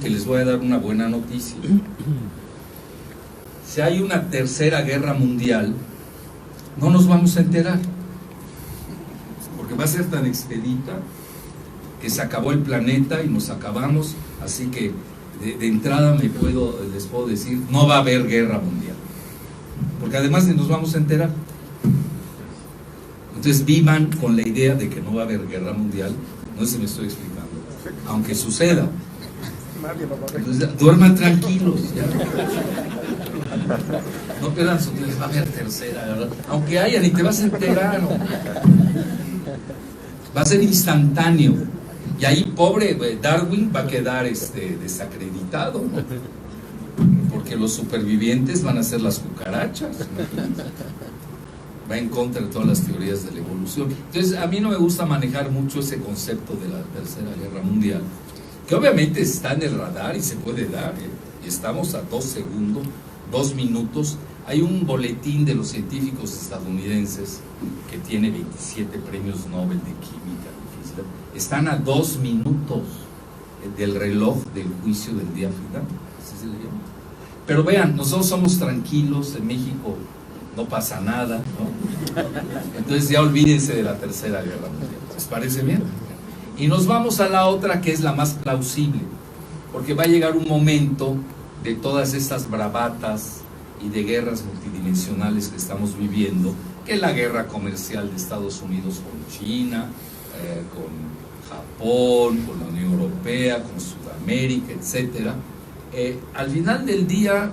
que les voy a dar una buena noticia. Si hay una tercera guerra mundial, no nos vamos a enterar, porque va a ser tan expedita que se acabó el planeta y nos acabamos, así que de entrada les puedo decir, no va a haber guerra mundial, porque además ni nos vamos a enterar. Entonces vivan con la idea de que no va a haber guerra mundial, no sé si me estoy explicando, aunque suceda. Entonces, duerman tranquilos, ya. No pierdan su tiempo, va a haber tercera, ¿verdad? Aunque haya, ni te vas a enterar, ¿no? Va a ser instantáneo. Y ahí, pobre Darwin va a quedar desacreditado, ¿no? Porque los supervivientes van a ser las cucarachas, ¿no? Va en contra de todas las teorías de la evolución. Entonces, a mí no me gusta manejar mucho ese concepto de la tercera guerra mundial, que obviamente está en el radar y se puede dar, ¿eh? Y estamos a 2 minutos. Hay un boletín de los científicos estadounidenses que tiene 27 premios Nobel de química, de física. Están a 2 minutos del reloj del juicio del día final, así se le llama. Pero vean, nosotros somos tranquilos, en México no pasa nada, ¿no? Entonces ya olvídense de la tercera guerra mundial. ¿Les parece bien? Y nos vamos a la otra, que es la más plausible, porque va a llegar un momento de todas estas bravatas y de guerras multidimensionales que estamos viviendo, que es la guerra comercial de Estados Unidos con China, con Japón, con la Unión Europea, con Sudamérica, etcétera. Al final del día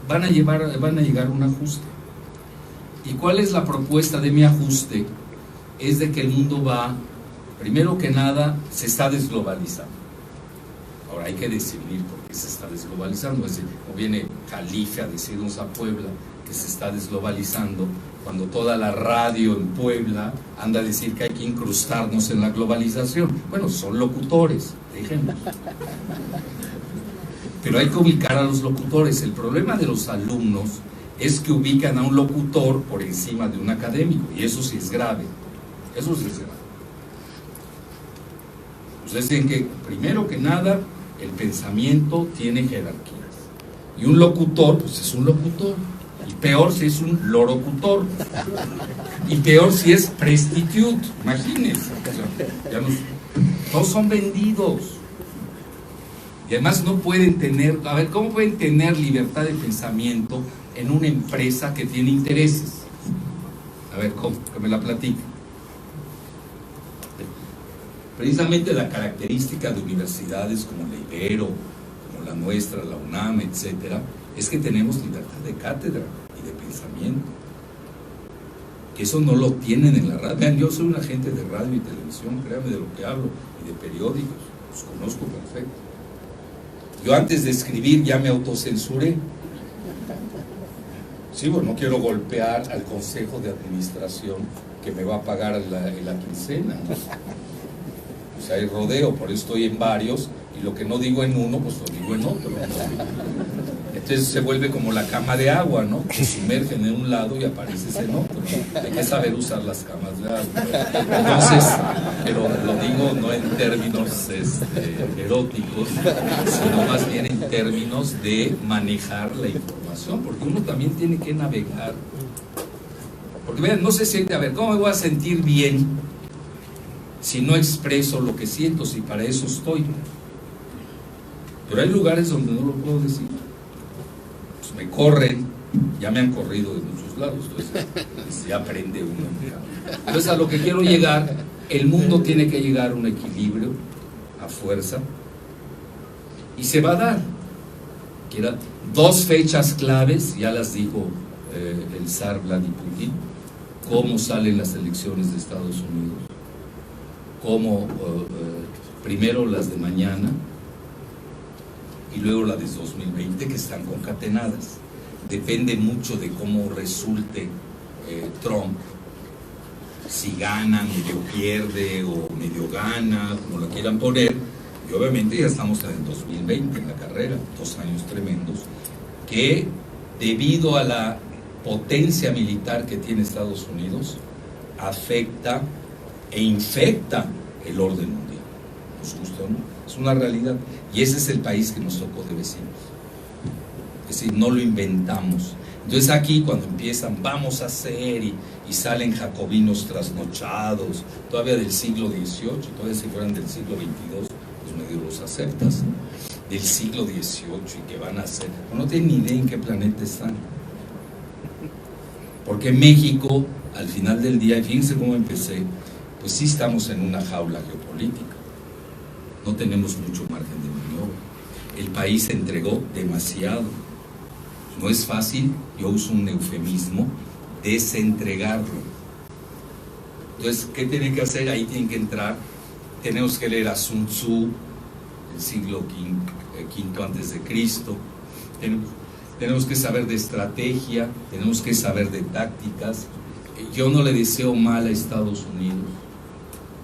van a llegar a un ajuste. ¿Y cuál es la propuesta de mi ajuste? Es de que el mundo va, primero que nada, se está desglobalizando. Ahora hay que decidir por qué se está desglobalizando. Es decir, no viene Jalife a decirnos a Puebla que se está desglobalizando, cuando toda la radio en Puebla anda a decir que hay que incrustarnos en la globalización. Bueno, son locutores, déjenlos. Pero hay que ubicar a los locutores. El problema de los alumnos es que ubican a un locutor por encima de un académico, y eso sí es grave. Eso sí es grave. Ustedes dicen que, primero que nada, el pensamiento tiene jerarquías. Y un locutor, pues es un locutor. Y peor si es un lorocutor. Y peor si es prostitute. Imagínense. Todos son vendidos. Y además no pueden tener, a ver, ¿cómo pueden tener libertad de pensamiento en una empresa que tiene intereses? A ver, ¿cómo? Que me la platique. Precisamente la característica de universidades como la Ibero, como la nuestra, la UNAM, etcétera, es que tenemos libertad de cátedra y de pensamiento. Que eso no lo tienen en la radio. Vean, yo soy un agente de radio y televisión, créanme de lo que hablo, y de periódicos, los conozco perfecto. Yo antes de escribir ya me autocensuré. Sí, bueno, no quiero golpear al consejo de administración que me va a pagar la quincena, ¿no? O sea, hay rodeo, por eso estoy en varios, y lo que no digo en uno, pues lo digo en otro, ¿no? Entonces se vuelve como la cama de agua, ¿no? Se sumergen en un lado y apareces en otro. Hay que saber usar las camas de agua. Entonces, pero lo digo no en términos eróticos, sino más bien en términos de manejar la información, porque uno también tiene que navegar. Porque vean, no se siente, a ver, ¿cómo me voy a sentir bien si no expreso lo que siento, si para eso estoy? Pero hay lugares donde no lo puedo decir. Pues me corren, ya me han corrido de muchos lados, entonces ya aprende uno. Entonces, a lo que quiero llegar, el mundo tiene que llegar a un equilibrio, a fuerza, y se va a dar. Que eran 2 fechas claves, ya las dijo el zar Vladimir Putin: cómo salen las elecciones de Estados Unidos, cómo primero las de mañana y luego las de 2020, que están concatenadas. Depende mucho de cómo resulte Trump, si gana, medio pierde o medio gana, como lo quieran poner. Y obviamente ya estamos en el 2020 en la carrera, 2 años tremendos, que debido a la potencia militar que tiene Estados Unidos, afecta e infecta el orden mundial. nos gusta o no, es una realidad. Y ese es el país que nos tocó de vecinos. Es decir, no lo inventamos. Entonces aquí cuando empiezan, vamos a hacer, y salen jacobinos trasnochados, todavía del siglo XVIII, todavía si fueran del siglo XXII, pues medio los aceptas, ¿no? Del siglo XVIII y que van a hacer, no tienen ni idea en qué planeta están. Porque México, al final del día, y fíjense cómo empecé, pues sí estamos en una jaula geopolítica, no tenemos mucho margen de maniobra, el país se entregó demasiado, no es fácil, yo uso un eufemismo, desentregarlo. Entonces, ¿qué tienen que hacer? Ahí tienen que entrar, tenemos que leer a Sun Tzu, el siglo V antes de Cristo, tenemos que saber de estrategia, tenemos que saber de tácticas. Yo no le deseo mal a Estados Unidos,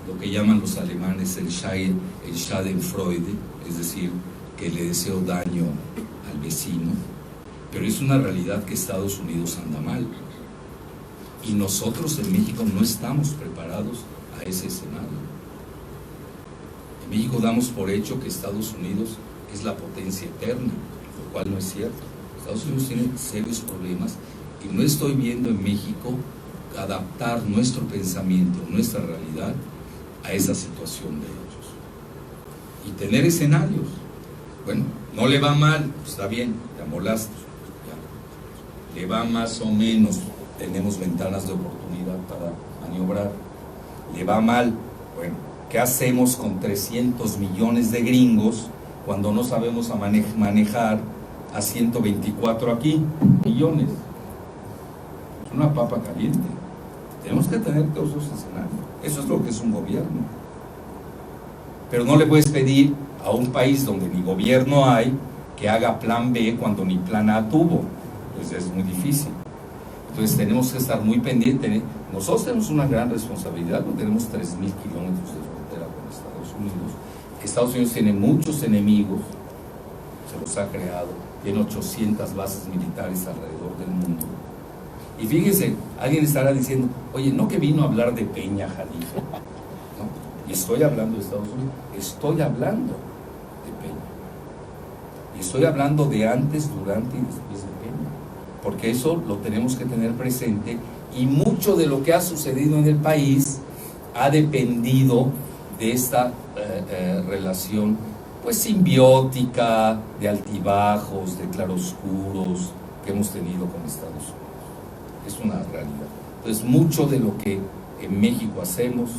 lo que llaman los alemanes el Schadenfreude, es decir, que le deseo daño al vecino, pero es una realidad que Estados Unidos anda mal. Y nosotros en México no estamos preparados a ese escenario. En México damos por hecho que Estados Unidos es la potencia eterna, lo cual no es cierto. Estados Unidos tiene serios problemas y no estoy viendo en México adaptar nuestro pensamiento, nuestra realidad a esa situación de ellos. Y tener escenarios. Bueno, no le va mal, está bien, te amolaste. Ya. Le va más o menos, tenemos ventanas de oportunidad para maniobrar. Le va mal, bueno, ¿qué hacemos con 300 millones de gringos cuando no sabemos manejar a 124 aquí, millones? Es una papa caliente. Tenemos que tener todos esos escenarios. Eso es lo que es un gobierno. Pero no le puedes pedir a un país donde ni gobierno hay que haga plan B cuando ni plan A tuvo. Pues es muy difícil. Entonces tenemos que estar muy pendientes. Nosotros tenemos una gran responsabilidad, porque tenemos 3.000 kilómetros de frontera con Estados Unidos. Estados Unidos tiene muchos enemigos, se los ha creado, tiene 800 bases militares alrededor del mundo. Y fíjense, alguien estará diciendo, oye, ¿no que vino a hablar de Peña, Jalife? ¿No? Y estoy hablando de Estados Unidos, estoy hablando de Peña. Y estoy hablando de antes, durante y después de Peña. Porque eso lo tenemos que tener presente, y mucho de lo que ha sucedido en el país ha dependido de esta relación pues simbiótica, de altibajos, de claroscuros que hemos tenido con Estados Unidos. Es una realidad. Entonces, mucho de lo que en México hacemos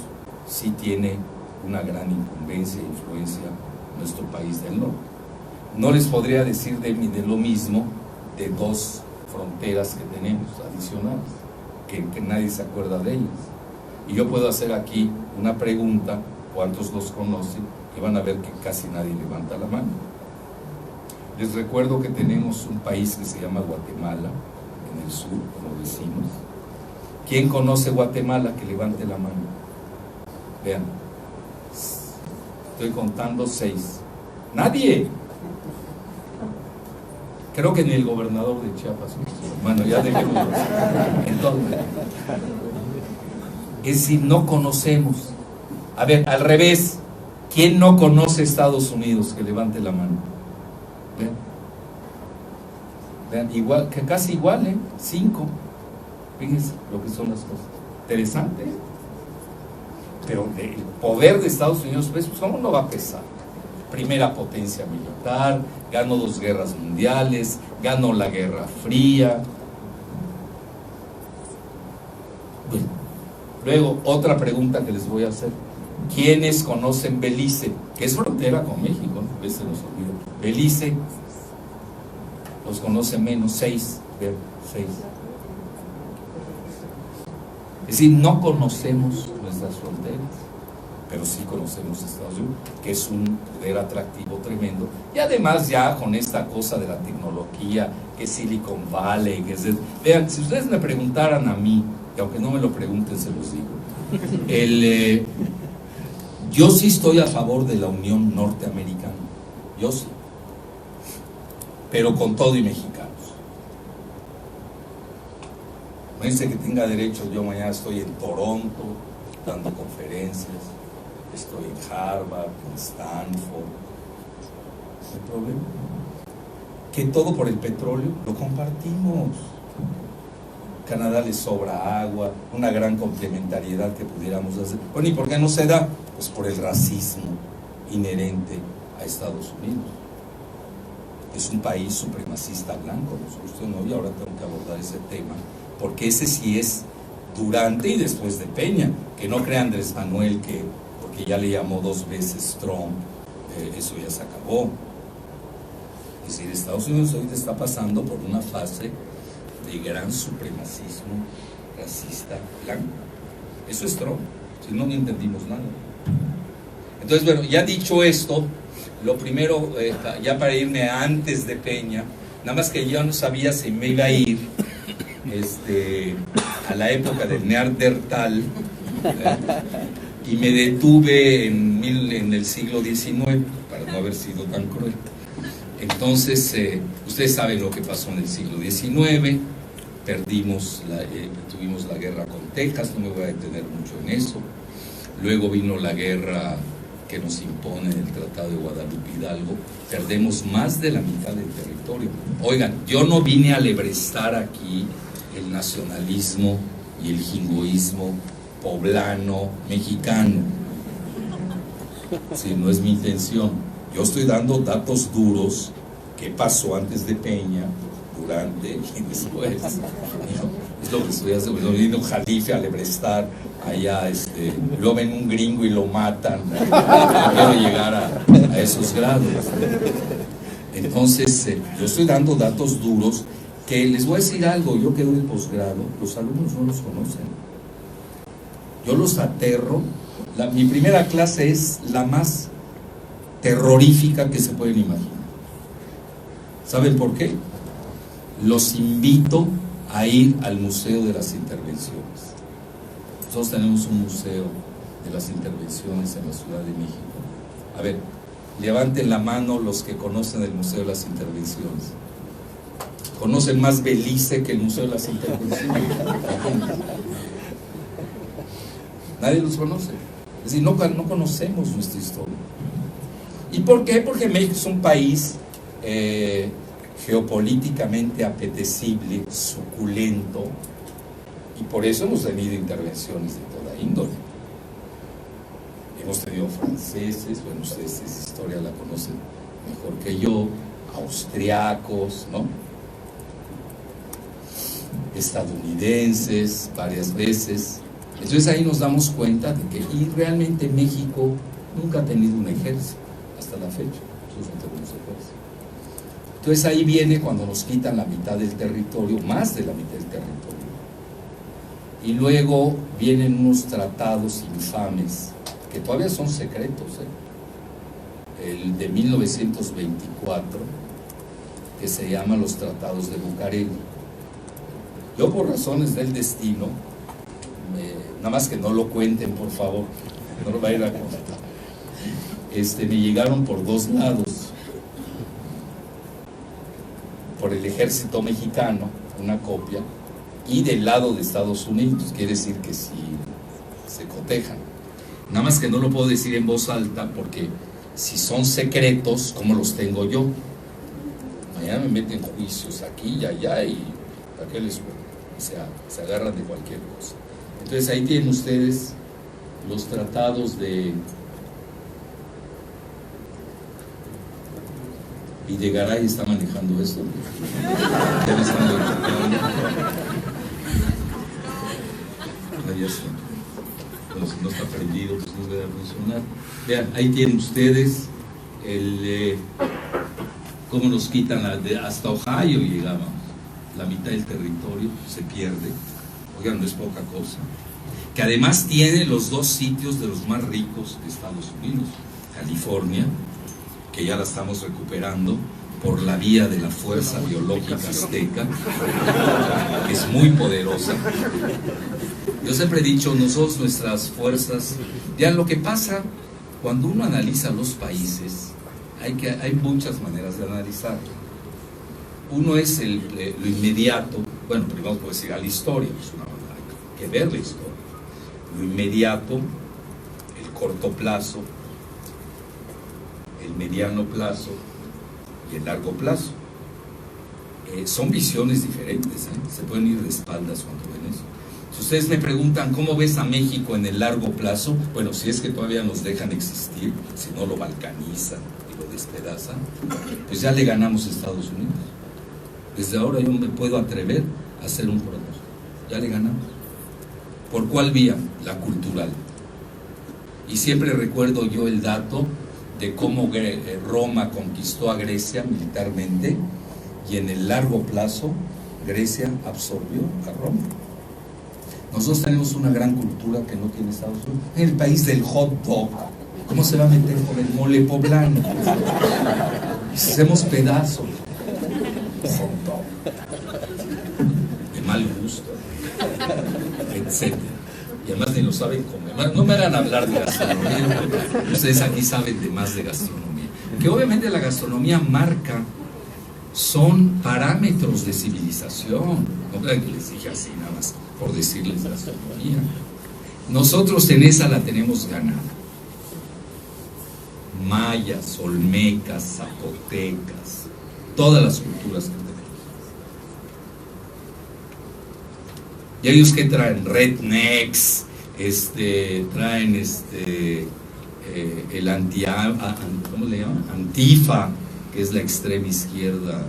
sí tiene una gran incumbencia e influencia en nuestro país del norte. No les podría decir de lo mismo de dos fronteras que tenemos adicionales, que nadie se acuerda de ellas. Y yo puedo hacer aquí una pregunta, ¿cuántos los conocen? Y van a ver que casi nadie levanta la mano. Les recuerdo que tenemos un país que se llama Guatemala, en el sur, como vecinos. ¿Quién conoce Guatemala? Que levante la mano. Vean, estoy contando 6. ¡Nadie! Creo que ni el gobernador de Chiapas. Bueno, ya dejémoslo. Entonces, es decir, no conocemos. A ver, al revés, ¿quién no conoce Estados Unidos? Que levante la mano. Vean. Vean, igual, que casi igual, 5. Fíjense lo que son las cosas. Interesante. Pero el poder de Estados Unidos, pues, ¿cómo no va a pesar? Primera potencia militar, ganó 2 guerras mundiales, ganó la Guerra Fría. Bueno, luego, otra pregunta que les voy a hacer. ¿Quiénes conocen Belice? Que es frontera con México, ¿no? A veces nos olvida. Belice, los conoce menos, 6. 6. Es decir, no conocemos nuestras fronteras, pero sí conocemos Estados Unidos, que es un poder atractivo tremendo. Y además ya con esta cosa de la tecnología, que Silicon Valley, que es... Vean, si ustedes me preguntaran a mí, y aunque no me lo pregunten, se los digo, yo sí estoy a favor de la Unión Norteamericana, yo sí, pero con todo y mexicanos. No dice que tenga derecho, yo mañana estoy en Toronto dando conferencias, estoy en Harvard, en Stanford. No hay problema. Que todo por el petróleo lo compartimos. Canadá le sobra agua, una gran complementariedad que pudiéramos hacer. Bueno, ¿y por qué no se da? Pues por el racismo inherente a Estados Unidos. Es un país supremacista blanco, nos gusta o no, y ahora tengo que abordar ese tema, porque ese sí es durante y después de Peña. Que no crea Andrés Manuel que, porque ya le llamó 2 veces Trump, eso ya se acabó. Es decir, Estados Unidos hoy está pasando por una fase de gran supremacismo racista blanco. Eso es Trump, si no, no entendimos nada. Entonces, bueno, ya dicho esto, lo primero, ya para irme antes de Peña, nada más que yo no sabía si me iba a ir a la época del Neandertal, y me detuve en el siglo XIX, para no haber sido tan cruel. Entonces, ustedes saben lo que pasó en el siglo XIX, tuvimos la guerra con Texas, no me voy a detener mucho en eso. Luego vino la guerra que nos impone el Tratado de Guadalupe Hidalgo, perdemos más de la mitad del territorio. Oigan, yo no vine a alebrestar aquí el nacionalismo y el jingoísmo poblano, mexicano. Sí, no es mi intención. Yo estoy dando datos duros, qué pasó antes de Peña, durante y después. Es lo que estoy haciendo. Vino un jalife a alebrestar allá, luego ven un gringo y lo matan. No quiero llegar a esos grados. Entonces, yo estoy dando datos duros que les voy a decir algo. Yo que doy el posgrado, los alumnos no los conocen. Yo los aterro. Mi primera clase es la más terrorífica que se pueden imaginar. ¿Saben por qué? Los invito a ir al Museo de las Intervenciones. Nosotros tenemos un museo de las intervenciones en la Ciudad de México. A ver, levanten la mano los que conocen el Museo de las Intervenciones. ¿Conocen más Belice que el Museo de las Intervenciones? Nadie los conoce. Es decir, no conocemos nuestra historia. ¿Y por qué? Porque México es un país geopolíticamente apetecible, suculento, y por eso hemos tenido intervenciones de toda índole. Hemos tenido franceses, bueno, ustedes esa historia la conocen mejor que yo, austriacos, ¿no? Estadounidenses, varias veces. Entonces ahí nos damos cuenta de que y realmente México nunca ha tenido un ejército hasta la fecha. Nosotros no tenemos ejército. Entonces ahí viene cuando nos quitan la mitad del territorio, más de la mitad del territorio. Y luego vienen unos tratados infames, que todavía son secretos, el de 1924, que se llaman los tratados de Bucareli. Yo por razones del destino, nada más que no lo cuenten por favor, no lo vayan a contar, me llegaron por 2 lados. Por el ejército mexicano, una copia, y del lado de Estados Unidos, quiere decir que sí se cotejan. Nada más que no lo puedo decir en voz alta, porque si son secretos, ¿cómo los tengo yo? Mañana me meten juicios aquí y allá, y ¿para qué les cuento? Se agarran de cualquier cosa. Entonces ahí tienen ustedes los tratados de Videgaray. Está manejando esto. Ya me están verificando. Bueno, si no está prendido, pues no debe funcionar. Vean, ahí tienen ustedes cómo nos quitan hasta Ohio llegábamos. La mitad del territorio se pierde. Oigan, no es poca cosa. Que además tiene los 2 sitios de los más ricos de Estados Unidos. California, que ya la estamos recuperando por la vía de la fuerza biológica azteca, que es muy poderosa. Yo siempre he dicho, nosotros, nuestras fuerzas, ya lo que pasa cuando uno analiza los países, hay muchas maneras de analizarlo. Uno es lo inmediato. Bueno, primero puedo decir a la historia, pues hay que ver la historia. Lo inmediato, el corto plazo, el mediano plazo y el largo plazo. Son visiones diferentes, se pueden ir de espaldas cuando ven eso. Si ustedes me preguntan cómo ves a México en el largo plazo, bueno, si es que todavía nos dejan existir, si no lo balcanizan y lo despedazan, pues ya le ganamos a Estados Unidos. Desde ahora yo me puedo atrever a hacer un pronóstico. Ya le ganamos. ¿Por cuál vía? La cultural. Y siempre recuerdo yo el dato de cómo Roma conquistó a Grecia militarmente, y en el largo plazo Grecia absorbió a Roma. Nosotros tenemos una gran cultura que no tiene Estados Unidos. En el país del hot dog, ¿cómo se va a meter por el mole poblano? Hacemos pedazos. Hot dog. De mal gusto, etc. Y además ni lo saben comer. No me hagan hablar de gastronomía. Ustedes aquí saben de más de gastronomía. Que obviamente la gastronomía marca, son parámetros de civilización. No crean que les dije así nada más por decirles gastronomía. Nosotros en esa la tenemos ganada. Mayas, olmecas, zapotecas, todas las culturas que tenemos. Y ellos que traen rednecks, traen el ¿cómo le llaman? Antifa, que es la extrema izquierda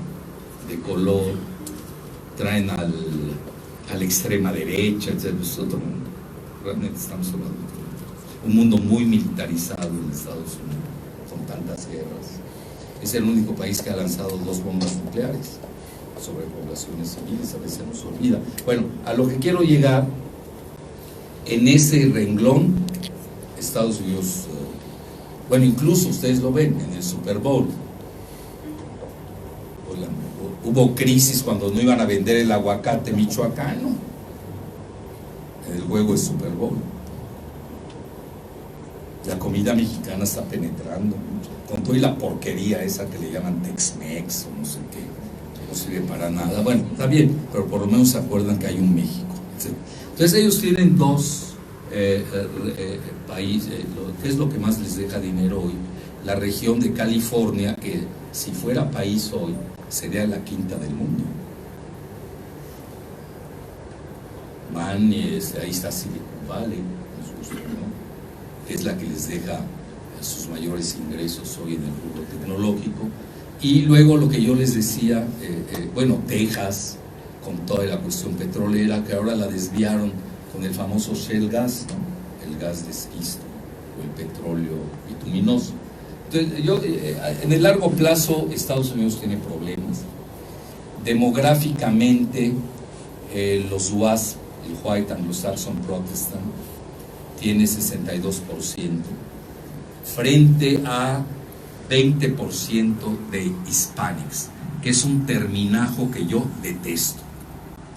de color, traen a la extrema derecha, etc. Es otro mundo. Realmente estamos hablando de un mundo muy militarizado en Estados Unidos, con tantas guerras. Es el único país que ha lanzado 2 bombas nucleares sobre poblaciones civiles, a veces se nos olvida. Bueno, a lo que quiero llegar, en ese renglón, Estados Unidos, bueno, incluso ustedes lo ven en el Super Bowl. Hubo crisis cuando no iban a vender el aguacate michoacano en el juego de Super Bowl. La comida mexicana está penetrando mucho, con toda la porquería esa que le llaman Tex-Mex o no sé qué, que no sirve para nada. Bueno, está bien, pero por lo menos se acuerdan que hay un México, etc. Entonces ellos tienen 2 países. ¿Qué es lo que más les deja dinero hoy? La región de California, que si fuera país hoy sería la quinta del mundo. Van y ahí está Silicon Valley, ¿no? Que es la que les deja sus mayores ingresos hoy en el rubro tecnológico. Y luego lo que yo les decía, bueno, Texas, con toda la cuestión petrolera, que ahora la desviaron con el famoso shale gas, ¿no? El gas de esquisto o el petróleo bituminoso. Entonces, en el largo plazo Estados Unidos tiene problemas. Demográficamente, los WASP, el White Anglo-Saxon Protestant, tiene 62% frente a 20% de Hispanics, que es un terminajo que yo detesto.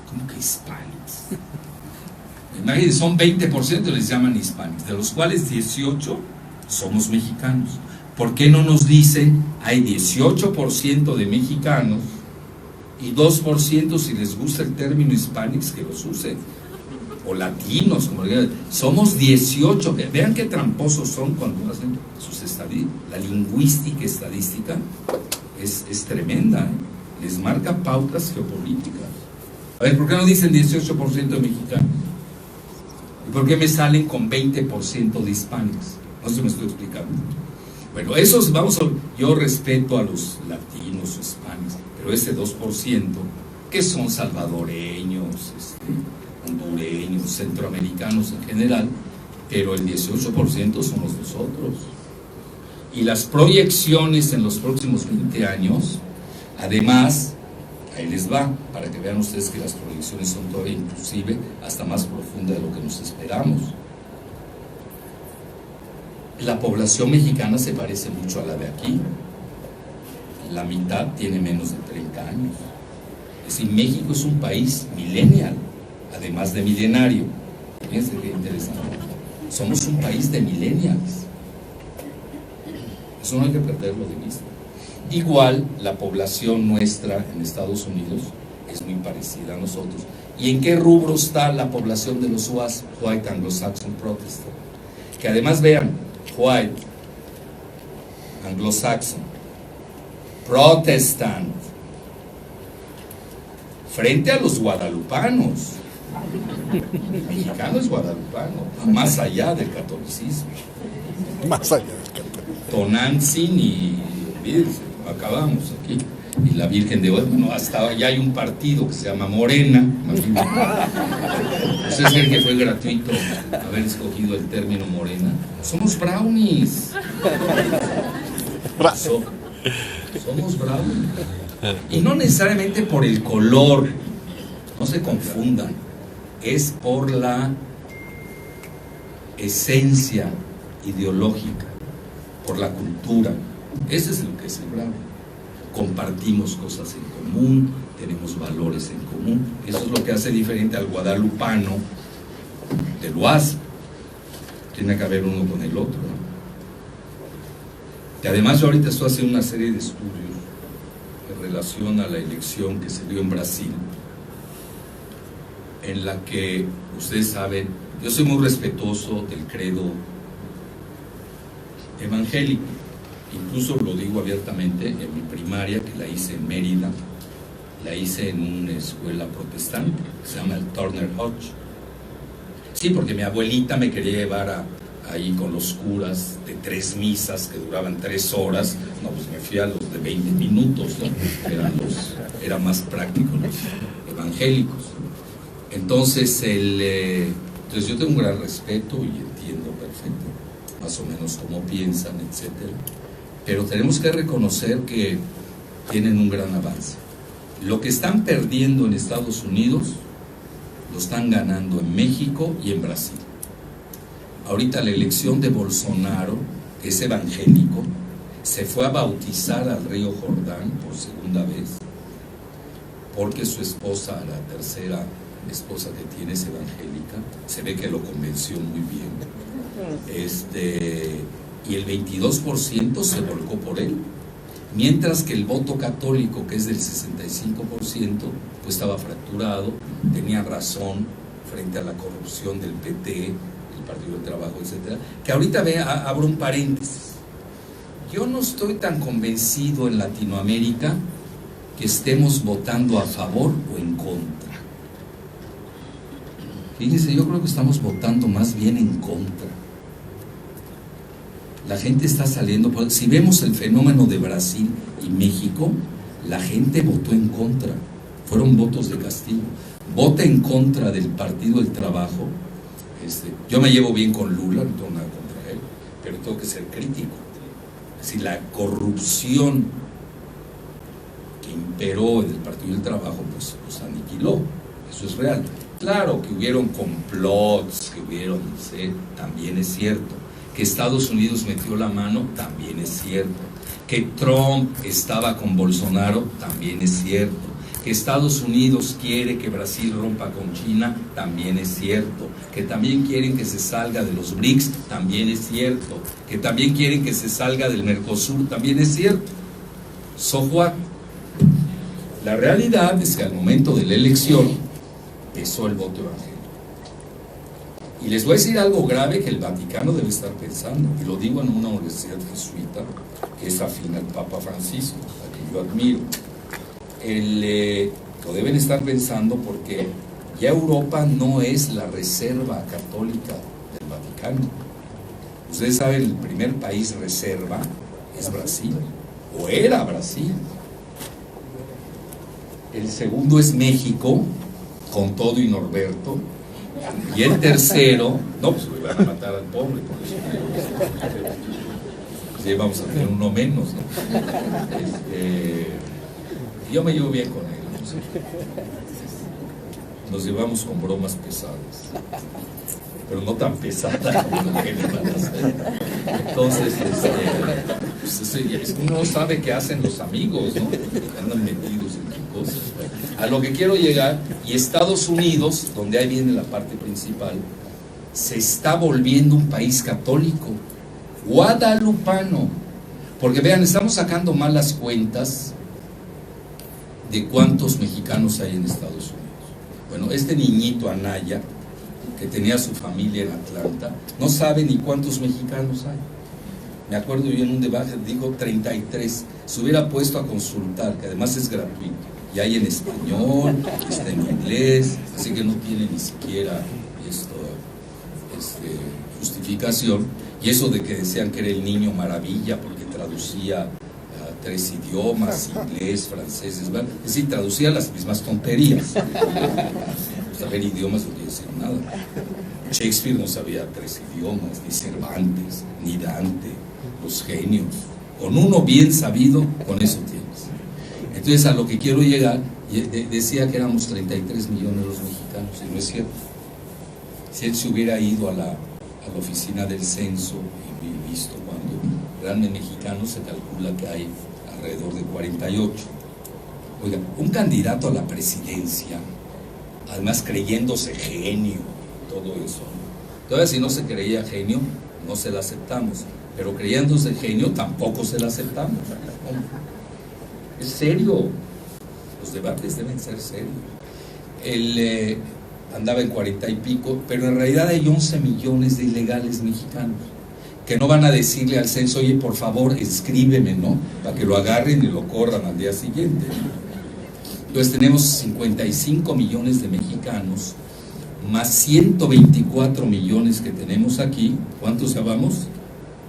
¿Cómo que Hispanics? Imagínense, son 20% les llaman Hispanics, de los cuales 18 somos mexicanos. ¿Por qué no nos dicen hay 18% de mexicanos y 2%, si les gusta el término hispanics, que los usen? O latinos, como le digan. Somos 18. Vean qué tramposos son cuando hacen sus estadísticas. La lingüística estadística es tremenda, ¿eh? Les marca pautas geopolíticas. A ver, ¿por qué no dicen 18% de mexicanos? ¿Y por qué me salen con 20% de hispanics? No sé si me estoy explicando. Bueno, esos, yo respeto a los latinos, hispanos, pero ese 2%, que son salvadoreños, hondureños, centroamericanos en general, pero el 18% somos nosotros. Y las proyecciones en los próximos 20 años, además, ahí les va, para que vean ustedes que las proyecciones son todavía inclusive hasta más profundas de lo que nos esperamos. La población mexicana se parece mucho a la de aquí. La mitad tiene menos de 30 años. Es decir, México es un país millennial, además de milenario. Fíjense qué interesante. Somos un país de millennials. Eso no hay que perderlo de vista. Igual, la población nuestra en Estados Unidos es muy parecida a nosotros. ¿Y en qué rubro está la población de los WASP, White Anglo-Saxon Protestant? Que además, vean, white, anglo-saxon, protestant, frente a los guadalupanos. El mexicano es guadalupano, más allá del catolicismo. Más allá del catolicismo. Tonantzin y acabamos aquí. Y la Virgen de hoy, bueno, hasta ya hay un partido que se llama Morena. ¿Ustedes creen que fue gratuito haber escogido el término Morena? Somos brownies. Somos brownies. Y no necesariamente por el color, no se confundan, es por la esencia ideológica, por la cultura. Ese es lo que es el brownie. Compartimos cosas en común, tenemos valores en común. Eso es lo que hace diferente al guadalupano del Oasis. Tiene que haber uno con el otro, ¿no? Y además yo ahorita estoy haciendo una serie de estudios en relación a la elección que se dio en Brasil, en la que, ustedes saben, yo soy muy respetuoso del credo evangélico. Incluso lo digo abiertamente, en mi primaria, que la hice en Mérida, la hice en una escuela protestante, que se llama el Turner Hodge. Sí, porque mi abuelita me quería llevar ahí con los curas de 3 misas que duraban 3 horas. No, pues me fui a los de 20 minutos, ¿no? Eran más prácticos los evangélicos. Entonces, entonces yo tengo un gran respeto y entiendo perfecto, más o menos cómo piensan, etcétera. Pero tenemos que reconocer que tienen un gran avance. Lo que están perdiendo en Estados Unidos, lo están ganando en México y en Brasil. Ahorita la elección de Bolsonaro, que es evangélico, se fue a bautizar al río Jordán por segunda vez, porque su esposa, la tercera esposa que tiene, es evangélica. Se ve que lo convenció muy bien. Y el 22% se volcó por él, mientras que el voto católico, que es del 65%, pues estaba fracturado, tenía razón frente a la corrupción del PT, el Partido del Trabajo, etcétera. Que ahorita abro un paréntesis. Yo no estoy tan convencido en Latinoamérica que estemos votando a favor o en contra. Fíjense, yo creo que estamos votando más bien en contra. La gente está saliendo, si vemos el fenómeno de Brasil y México, la gente votó en contra, fueron votos de castigo. Vota en contra del Partido del Trabajo. Yo me llevo bien con Lula, no tengo nada contra él, pero tengo que ser crítico. Si la corrupción que imperó en el Partido del Trabajo, pues aniquiló, eso es real. Claro que hubieron complots, también es cierto. Que Estados Unidos metió la mano, también es cierto. Que Trump estaba con Bolsonaro, también es cierto. Que Estados Unidos quiere que Brasil rompa con China, también es cierto. Que también quieren que se salga de los BRICS, también es cierto. Que también quieren que se salga del Mercosur, también es cierto. So what? La realidad es que al momento de la elección pesó el voto evangélico. Y les voy a decir algo grave que el Vaticano debe estar pensando, y lo digo en una universidad jesuita que es afín al Papa Francisco, a quien yo admiro. Lo deben estar pensando porque ya Europa no es la reserva católica del Vaticano. Ustedes saben, el primer país reserva es Brasil, o era Brasil. El segundo es México, con todo y Norberto. Y el tercero, no, pues le van a matar al pobre, por eso. Sí, vamos a tener uno menos, ¿no? Yo me llevo bien con él, ¿no? Nos llevamos con bromas pesadas, pero no tan pesadas como lo que le van a hacer. Entonces, uno no sabe qué hacen los amigos, ¿no? Andan metidos en qué cosas. A lo que quiero llegar, y Estados Unidos, donde ahí viene la parte principal, se está volviendo un país católico, guadalupano. Porque vean, estamos sacando malas cuentas de cuántos mexicanos hay en Estados Unidos. Bueno, este niñito Anaya, que tenía su familia en Atlanta, no sabe ni cuántos mexicanos hay. Me acuerdo yo en un debate, digo 33, se hubiera puesto a consultar, que además es gratuito, y hay en español, está en inglés, así que no tiene ni siquiera justificación. Y eso de que decían que era el niño maravilla porque traducía a 3 idiomas, inglés, francés, es decir, traducía las mismas tonterías. Saber idiomas no quiere decir nada. Shakespeare no sabía 3 idiomas, ni Cervantes, ni Dante, los genios. Con uno bien sabido, con eso tienes. Entonces, a lo que quiero llegar, decía que éramos 33 millones los mexicanos, y no es cierto. Si él se hubiera ido a la oficina del censo y visto cuando realmente mexicanos, se calcula que hay alrededor de 48. Oiga, un candidato a la presidencia, además creyéndose genio, todo eso. Todavía si no se creía genio, no se la aceptamos, pero creyéndose genio tampoco se la aceptamos. Es serio, los debates deben ser serios. Él andaba en 40 y pico, pero en realidad hay 11 millones de ilegales mexicanos que no van a decirle al censo, oye, por favor, escríbeme, ¿no? Para que lo agarren y lo corran al día siguiente. Entonces tenemos 55 millones de mexicanos, más 124 millones que tenemos aquí. ¿Cuántos ya vamos?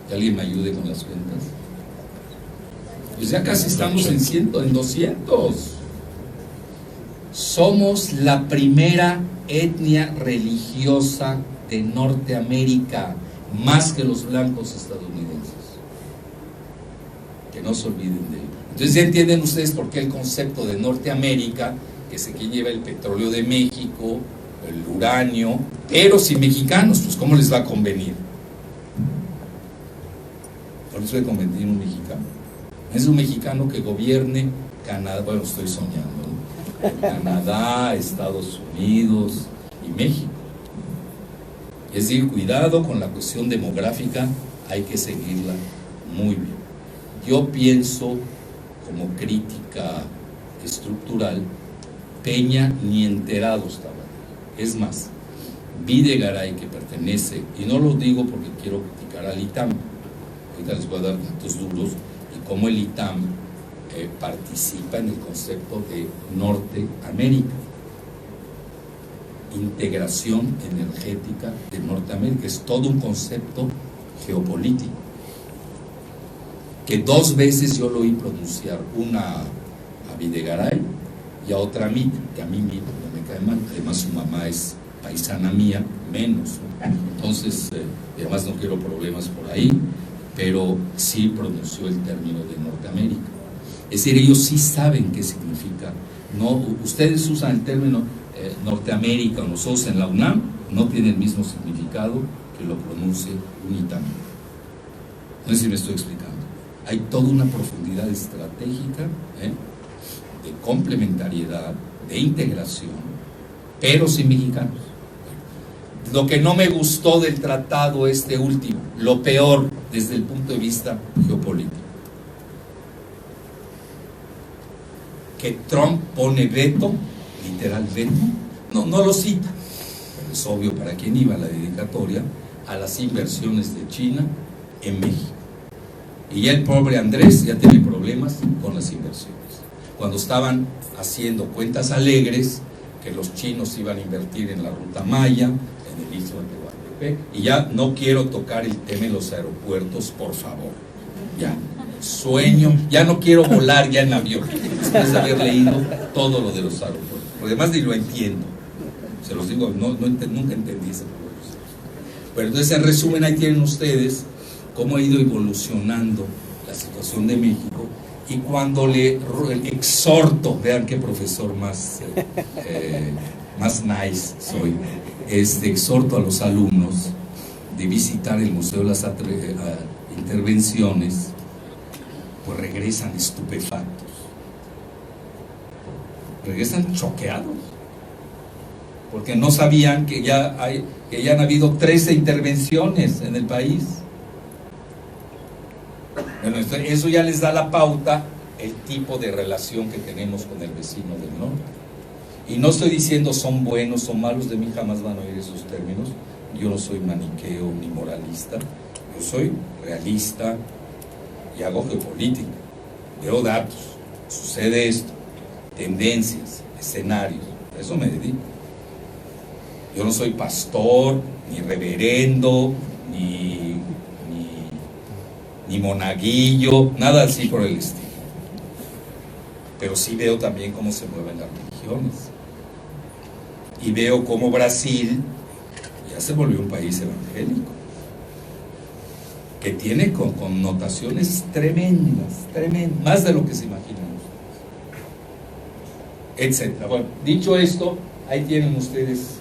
Que alguien me ayude con las cuentas. Pues ya casi estamos en 200. Somos la primera etnia religiosa de Norteamérica, más que los blancos estadounidenses. Que no se olviden de ello. Entonces ya entienden ustedes por qué el concepto de Norteamérica, que es quien lleva el petróleo de México, el uranio, pero sin mexicanos, pues ¿cómo les va a convenir? ¿Por eso le convenir un mexicano? Es un mexicano que gobierne Canadá, bueno, estoy soñando, ¿no? Canadá, Estados Unidos y México. Es decir, cuidado con la cuestión demográfica, hay que seguirla muy bien. Yo pienso, como crítica estructural, Peña ni enterado estaba. Es más, Videgaray, que pertenece, y no lo digo porque quiero criticar al ITAM, ahorita les voy a dar datos duros, y cómo el ITAM participa en el concepto de Norteamérica, integración energética de Norteamérica, es todo un concepto geopolítico, que 2 veces yo lo oí pronunciar, una a Videgaray y a otra a mí, que a mí me cae mal, además su mamá es paisana mía, menos, ¿no? Entonces, además no quiero problemas por ahí, pero sí pronunció el término de Norteamérica. Es decir, ellos sí saben qué significa. No, ustedes usan el término Norteamérica, nosotros en la UNAM no tiene el mismo significado que lo pronuncie un ITAM. No sé si me estoy explicando. Hay toda una profundidad estratégica, de complementariedad, de integración, pero sin mexicanos. Lo que no me gustó del tratado último, lo peor desde el punto de vista geopolítico, que Trump pone veto, literal veto, no lo cita, pero es obvio para quién iba la dedicatoria, a las inversiones de China en México. Y ya el pobre Andrés ya tiene problemas con las inversiones. Cuando estaban haciendo cuentas alegres, que los chinos iban a invertir en la ruta Maya, en el istmo de Tehuantepec, y ya no quiero tocar el tema de los aeropuertos, por favor. Ya, sueño, ya no quiero volar ya en avión, después de haber leído todo lo de los aeropuertos. Por demás ni lo entiendo. Se los digo, nunca entendí ese problema. Pero entonces, en resumen, ahí tienen ustedes cómo ha ido evolucionando la situación de México, y cuando le exhorto, vean qué profesor más nice soy, exhorto a los alumnos de visitar el Museo de las Intervenciones, pues regresan estupefactos, regresan choqueados, porque no sabían que ya han habido 13 intervenciones en el país. Bueno, eso ya les da la pauta, el tipo de relación que tenemos con el vecino del norte. Y no estoy diciendo son buenos o malos, de mí jamás van a oír esos términos. Yo no soy maniqueo ni moralista. Yo soy realista y hago geopolítica. Veo datos, sucede esto, tendencias, escenarios. A eso me dedico. Yo no soy pastor, ni reverendo, ni monaguillo, nada así por el estilo. Pero sí veo también cómo se mueven las religiones. Y veo cómo Brasil ya se volvió un país evangélico, que tiene connotaciones tremendas, más de lo que se imaginan, etcétera. Bueno, dicho esto, ahí tienen ustedes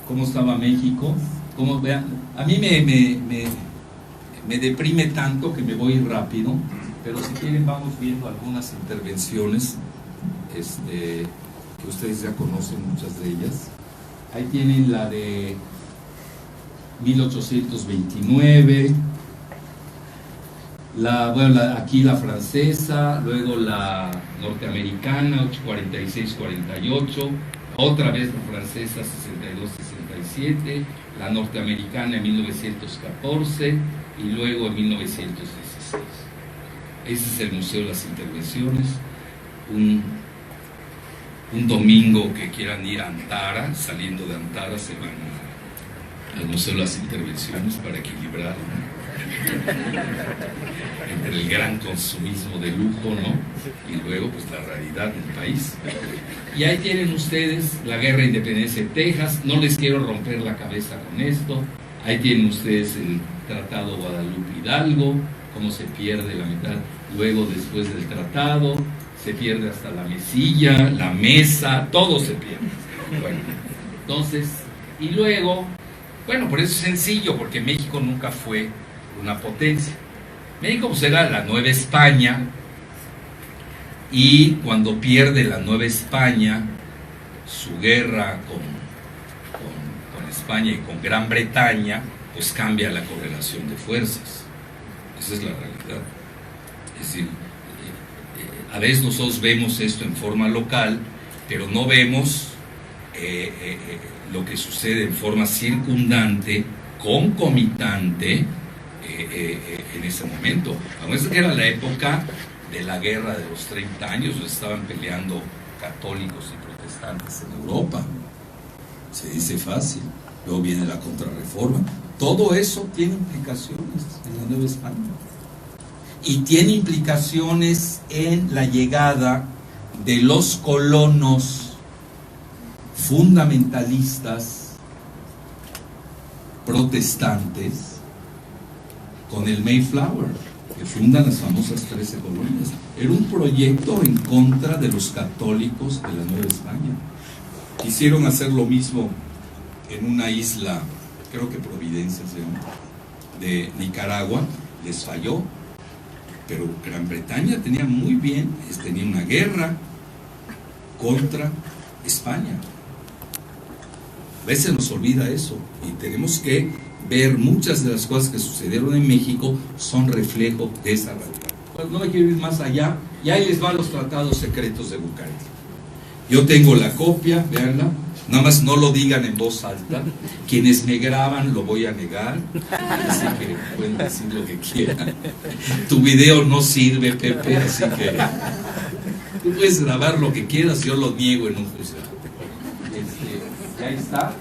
cómo estaba México. Como vean, a mí me deprime tanto que me voy rápido, pero si quieren vamos viendo algunas intervenciones que ustedes ya conocen, muchas de ellas. Ahí tienen la de 1829, aquí la francesa, luego la norteamericana, 46-48, otra vez la francesa, 62-67, la norteamericana en 1914 y luego en 1916. Ese es el Museo de las Intervenciones. Un domingo que quieran ir a Antara, saliendo de Antara se van al Museo de las Intervenciones para equilibrar, ¿no? Entre el gran consumismo de lujo, ¿no? Y luego pues la realidad del país. Y ahí tienen ustedes la Guerra de Independencia de Texas. No les quiero romper la cabeza con esto. Ahí tienen ustedes el Tratado Guadalupe Hidalgo, cómo se pierde la mitad. Luego, después del tratado, se pierde hasta la mesilla, la mesa, todo se pierde. Bueno, entonces, y luego, bueno, por eso es sencillo, porque México nunca fue una potencia. México pues era la Nueva España, y cuando pierde la Nueva España su guerra con España y con Gran Bretaña, pues cambia la correlación de fuerzas. Esa es la realidad. Es decir, a veces nosotros vemos esto en forma local, pero no vemos lo que sucede en forma circundante, concomitante, en ese momento. Vamos a que era la época de la guerra de los 30 años, donde estaban peleando católicos y protestantes en Europa. Se dice fácil. Luego viene la Contrarreforma. Todo eso tiene implicaciones en la Nueva España. Y tiene implicaciones en la llegada de los colonos fundamentalistas protestantes con el Mayflower, que fundan las famosas 13 colonias. Era un proyecto en contra de los católicos de la Nueva España. Quisieron hacer lo mismo en una isla, creo que Providencia se llama, de Nicaragua, les falló. Pero Gran Bretaña tenía muy bien, tenía una guerra contra España. A veces nos olvida eso, y tenemos que ver muchas de las cosas que sucedieron en México son reflejo de esa realidad. Pues no me quiero ir más allá, y ahí les van los tratados secretos de Bucareli. Yo tengo la copia, véanla, nada más no lo digan en voz alta. Quienes me graban lo voy a negar, así que pueden decir lo que quieran. Tu video no sirve, Pepe, así que tú puedes grabar lo que quieras, yo lo niego en un juzgado. Y ahí está.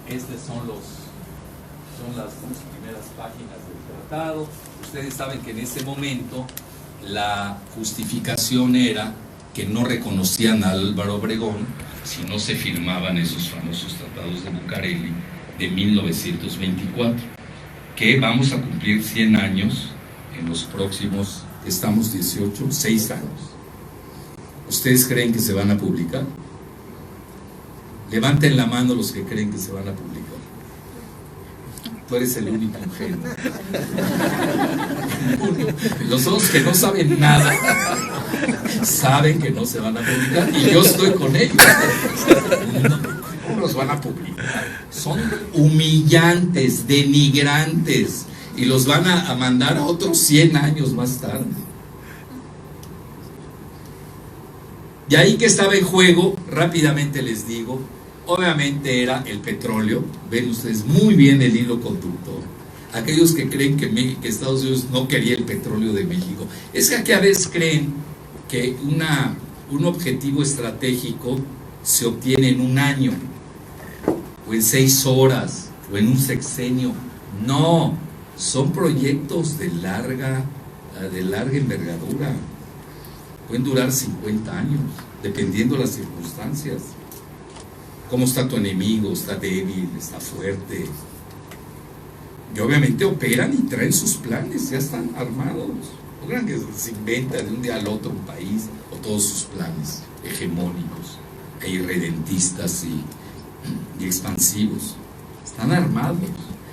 Estas son las primeras páginas del tratado. Ustedes saben que en ese momento la justificación era que no reconocían a Álvaro Obregón si no se firmaban esos famosos tratados de Bucareli de 1924, que vamos a cumplir 100 años en los próximos, estamos 6 años. ¿Ustedes creen que se van a publicar? Levanten la mano los que creen que se van a publicar. Tú eres el único ingenuo. Los otros que no saben nada saben que no se van a publicar, y yo estoy con ellos. ¿Cómo los van a publicar? Son humillantes, denigrantes, y los van a mandar a otros 100 años más tarde. Y ahí que estaba en juego, rápidamente les digo, Obviamente era el petróleo. Ven ustedes muy bien el hilo conductor. Aquellos que creen que Estados Unidos no quería el petróleo de México, es que aquí a veces creen que un objetivo estratégico se obtiene en un año, o en 6 horas, o en un sexenio. No, son proyectos de larga envergadura. Pueden durar 50 años, dependiendo de las circunstancias. ¿Cómo está tu enemigo? ¿Está débil? ¿Está fuerte? Y obviamente operan y traen sus planes, ya están armados. No crean que se inventa de un día al otro un país o todos sus planes hegemónicos e irredentistas y expansivos. Están armados.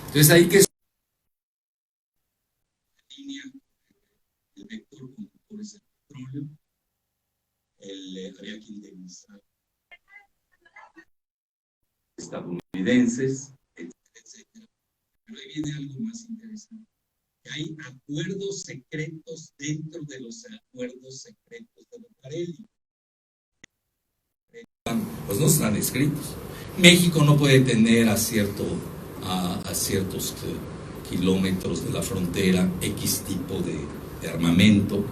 Entonces hay que el vector conductor es el petróleo, había que indemnizar estadounidenses, etcétera. Pero ahí viene algo más interesante. Hay acuerdos secretos dentro de los acuerdos secretos de Bucareli. Pues no están escritos. México no puede tener a ciertos kilómetros de la frontera X tipo de armamento,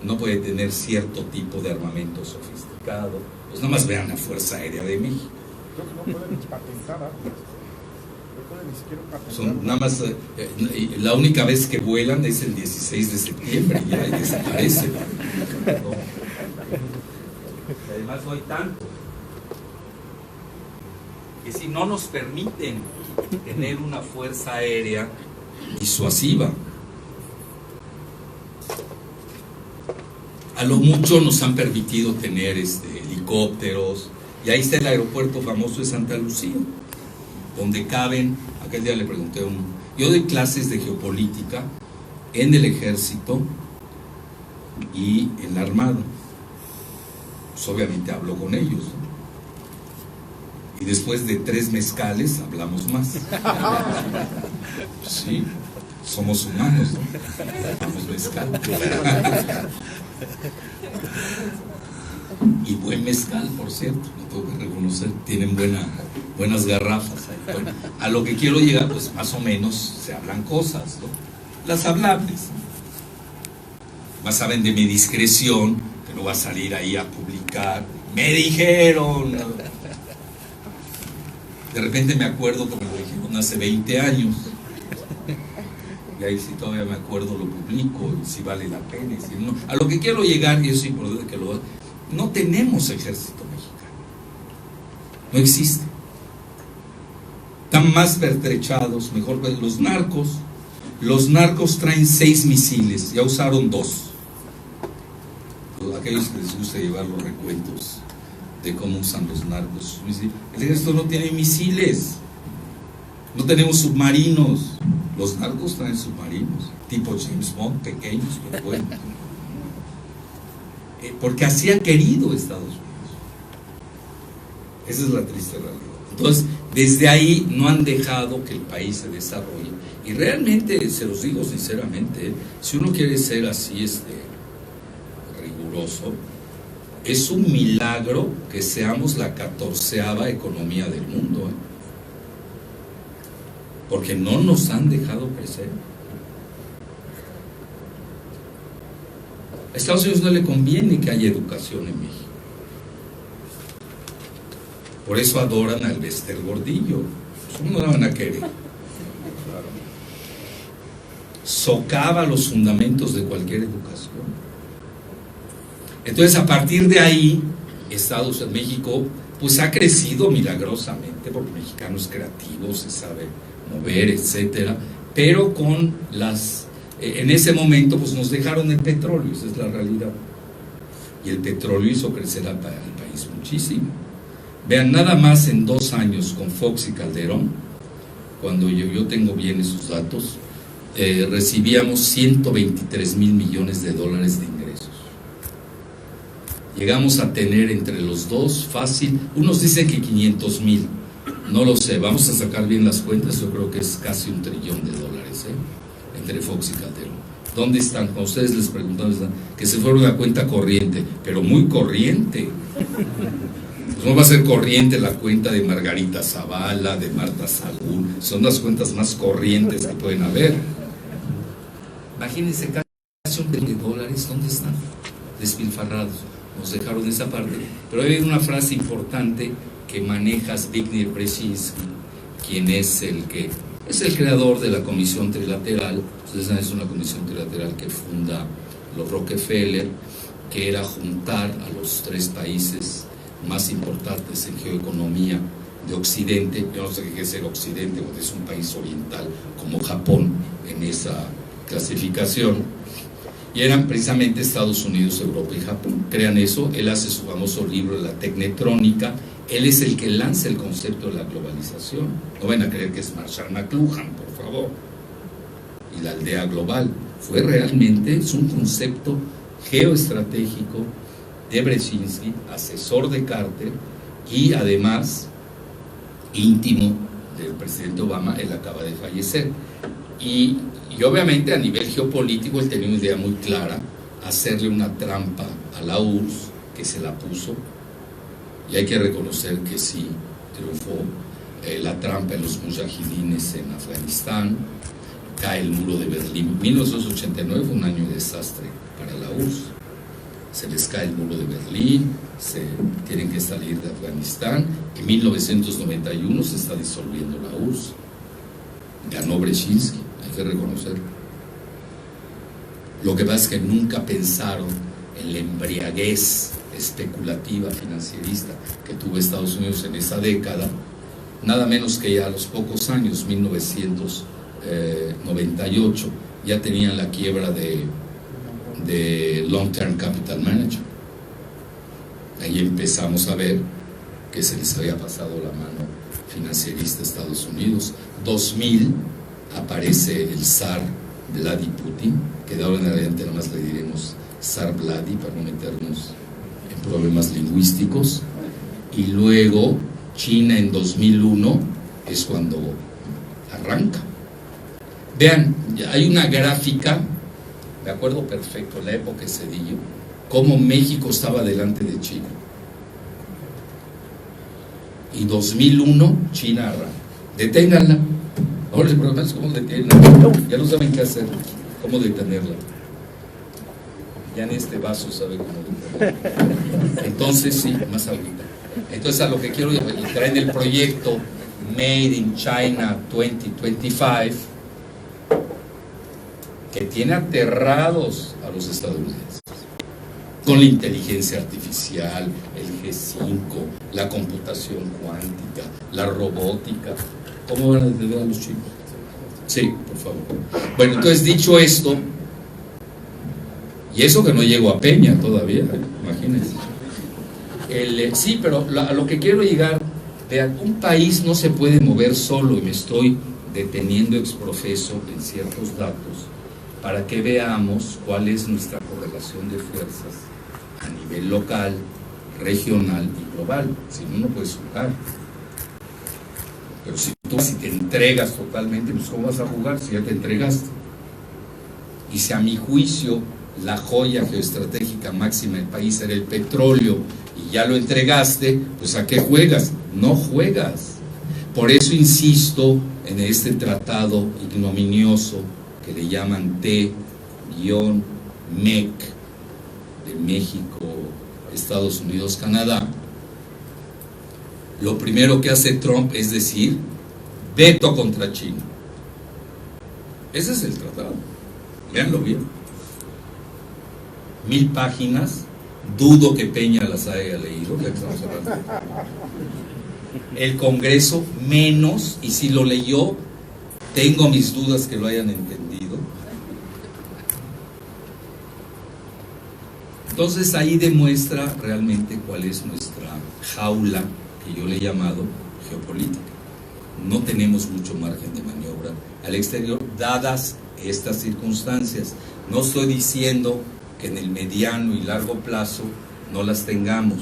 no puede tener cierto tipo de armamento sofisticado. Pues nada más vean la Fuerza Aérea de México. No pueden patentar armas. No pueden ni siquiera patentar. Son nada más, la única vez que vuelan es el 16 de septiembre, ya desaparecen. Además no hay tanto. Que si no nos permiten tener una fuerza aérea disuasiva. A lo mucho nos han permitido tener helicópteros, y ahí está el aeropuerto famoso de Santa Lucía, donde caben, aquel día le pregunté yo doy clases de geopolítica en el ejército y en la armada. Pues obviamente hablo con ellos, ¿no? Y después de 3 mezcales hablamos más. Sí, somos humanos, ¿no? Vamos mezcal. Y buen mezcal, por cierto, lo tengo que reconocer, tienen buenas garrafas ahí. Bueno, a lo que quiero llegar, pues más o menos se hablan cosas, ¿no? Las hablables, ¿no? Más saben de mi discreción, que no va a salir ahí a publicar. Me dijeron, ¿no? De repente me acuerdo que me lo dijeron hace 20 años. Y ahí sí todavía me acuerdo, lo publico, y si vale la pena, y si no. A lo que quiero llegar, y eso es importante que no tenemos ejército mexicano. No existe. Están más pertrechados, mejor los narcos. Los narcos traen 6 misiles, ya usaron 2. Aquellos que les gusta llevar los recuentos de cómo usan los narcos. El ejército no tiene misiles, no tenemos submarinos. Los narcos traen submarinos, tipo James Bond, pequeños, pero bueno. Porque así ha querido Estados Unidos. Esa es la triste realidad. Entonces, desde ahí no han dejado que el país se desarrolle. Y realmente, se los digo sinceramente, si uno quiere ser así riguroso, es un milagro que seamos la 14ª economía del mundo, porque no nos han dejado crecer. A Estados Unidos no le conviene que haya educación en México. Por eso adoran al Bester Gordillo. ¿Cómo no la van a querer? Socava los fundamentos de cualquier educación. Entonces, a partir de ahí, México, pues ha crecido milagrosamente, porque el mexicano es creativo, se sabe mover, etcétera, pero en ese momento pues nos dejaron el petróleo, esa es la realidad, y el petróleo hizo crecer al país muchísimo. Vean, nada más en 2 años con Fox y Calderón, cuando yo tengo bien esos datos, recibíamos 123,000 millones de dólares de ingresos. Llegamos a tener entre los dos fácil, unos dicen que 500,000, no lo sé, vamos a sacar bien las cuentas, yo creo que es casi $1 trillón, entre Fox y Calderón. ¿Dónde están? Cuando ustedes les preguntaban, que se fueron a cuenta corriente, pero muy corriente. Pues no va a ser corriente la cuenta de Margarita Zavala, de Marta Sagún, son las cuentas más corrientes que pueden haber. Imagínense, casi $1 billón, ¿dónde están? Despilfarrados, nos dejaron esa parte. Pero hay una frase importante que maneja Zbigniew Brzezinski, quien es el creador de la Comisión Trilateral. Ustedes saben, es una comisión trilateral que funda los Rockefeller, que era juntar a los 3 países más importantes en geoeconomía de Occidente. Yo no sé qué es el Occidente, porque es un país oriental como Japón en esa clasificación, y eran precisamente Estados Unidos, Europa y Japón. Crean eso. Él hace su famoso libro La Tecnetrónica. Él es el que lanza el concepto de la globalización. No van a creer que es Marshall McLuhan, por favor, y la aldea global. Fue realmente, es un concepto geoestratégico de Brzezinski, asesor de Carter y además íntimo del presidente Obama. Él acaba de fallecer. Y obviamente a nivel geopolítico él tenía una idea muy clara: hacerle una trampa a la URSS, que se la puso, y hay que reconocer que sí, triunfó. La trampa en los mujahidines en Afganistán, cae el muro de Berlín. 1989 fue un año de desastre para la URSS. Se les cae el muro de Berlín, se tienen que salir de Afganistán. En 1991 se está disolviendo la URSS. Ganó Brzezinski, hay que reconocerlo. Lo que pasa es que nunca pensaron en la embriaguez especulativa financierista que tuvo Estados Unidos en esa década, nada menos que ya a los pocos años, 1998, ya tenían la quiebra de Long Term Capital Manager. Ahí empezamos a ver que se les había pasado la mano financierista a Estados Unidos. 2000 aparece el zar Vladimir Putin, que de ahora en adelante nada más le diremos zar Vladi para no meternos en problemas lingüísticos. Y luego China en 2001 es cuando arranca. Vean, hay una gráfica, me acuerdo perfecto, la época de Cedillo, cómo México estaba delante de China. Y 2001 China arranca. Deténganla. Ahora el problema es cómo detenerla. Ya no saben qué hacer, cómo detenerla. Ya en este vaso sabe cómo detenerla. Entonces sí, más ahorita. Entonces a lo que quiero entrar en el proyecto Made in China 2025, que tiene aterrados a los estadounidenses con la inteligencia artificial, el G5, la computación cuántica, la robótica. ¿Cómo van a detener a los chinos? Sí, por favor. Bueno, entonces dicho esto, y eso que no llego a Peña todavía, imagínense. Sí, pero a lo que quiero llegar, vean, un país no se puede mover solo, y me estoy deteniendo exprofeso en ciertos datos para que veamos cuál es nuestra correlación de fuerzas a nivel local, regional y global. Si no, no puedes jugar. Pero si te entregas totalmente, pues ¿cómo vas a jugar si ya te entregaste? Y si a mi juicio la joya geoestratégica máxima del país era el petróleo y ya lo entregaste, pues ¿a qué juegas? No juegas. Por eso insisto en este tratado ignominioso que le llaman T-MEC, de México, Estados Unidos, Canadá. Lo primero que hace Trump es decir, veto contra China. Ese es el tratado. Véanlo bien. 1000 páginas. Dudo que Peña las haya leído, ya que estamos hablando. El Congreso menos, y si lo leyó, tengo mis dudas que lo hayan entendido. Entonces ahí demuestra realmente cuál es nuestra jaula, que yo le he llamado geopolítica. No tenemos mucho margen de maniobra al exterior, dadas estas circunstancias. No estoy diciendo que en el mediano y largo plazo no las tengamos,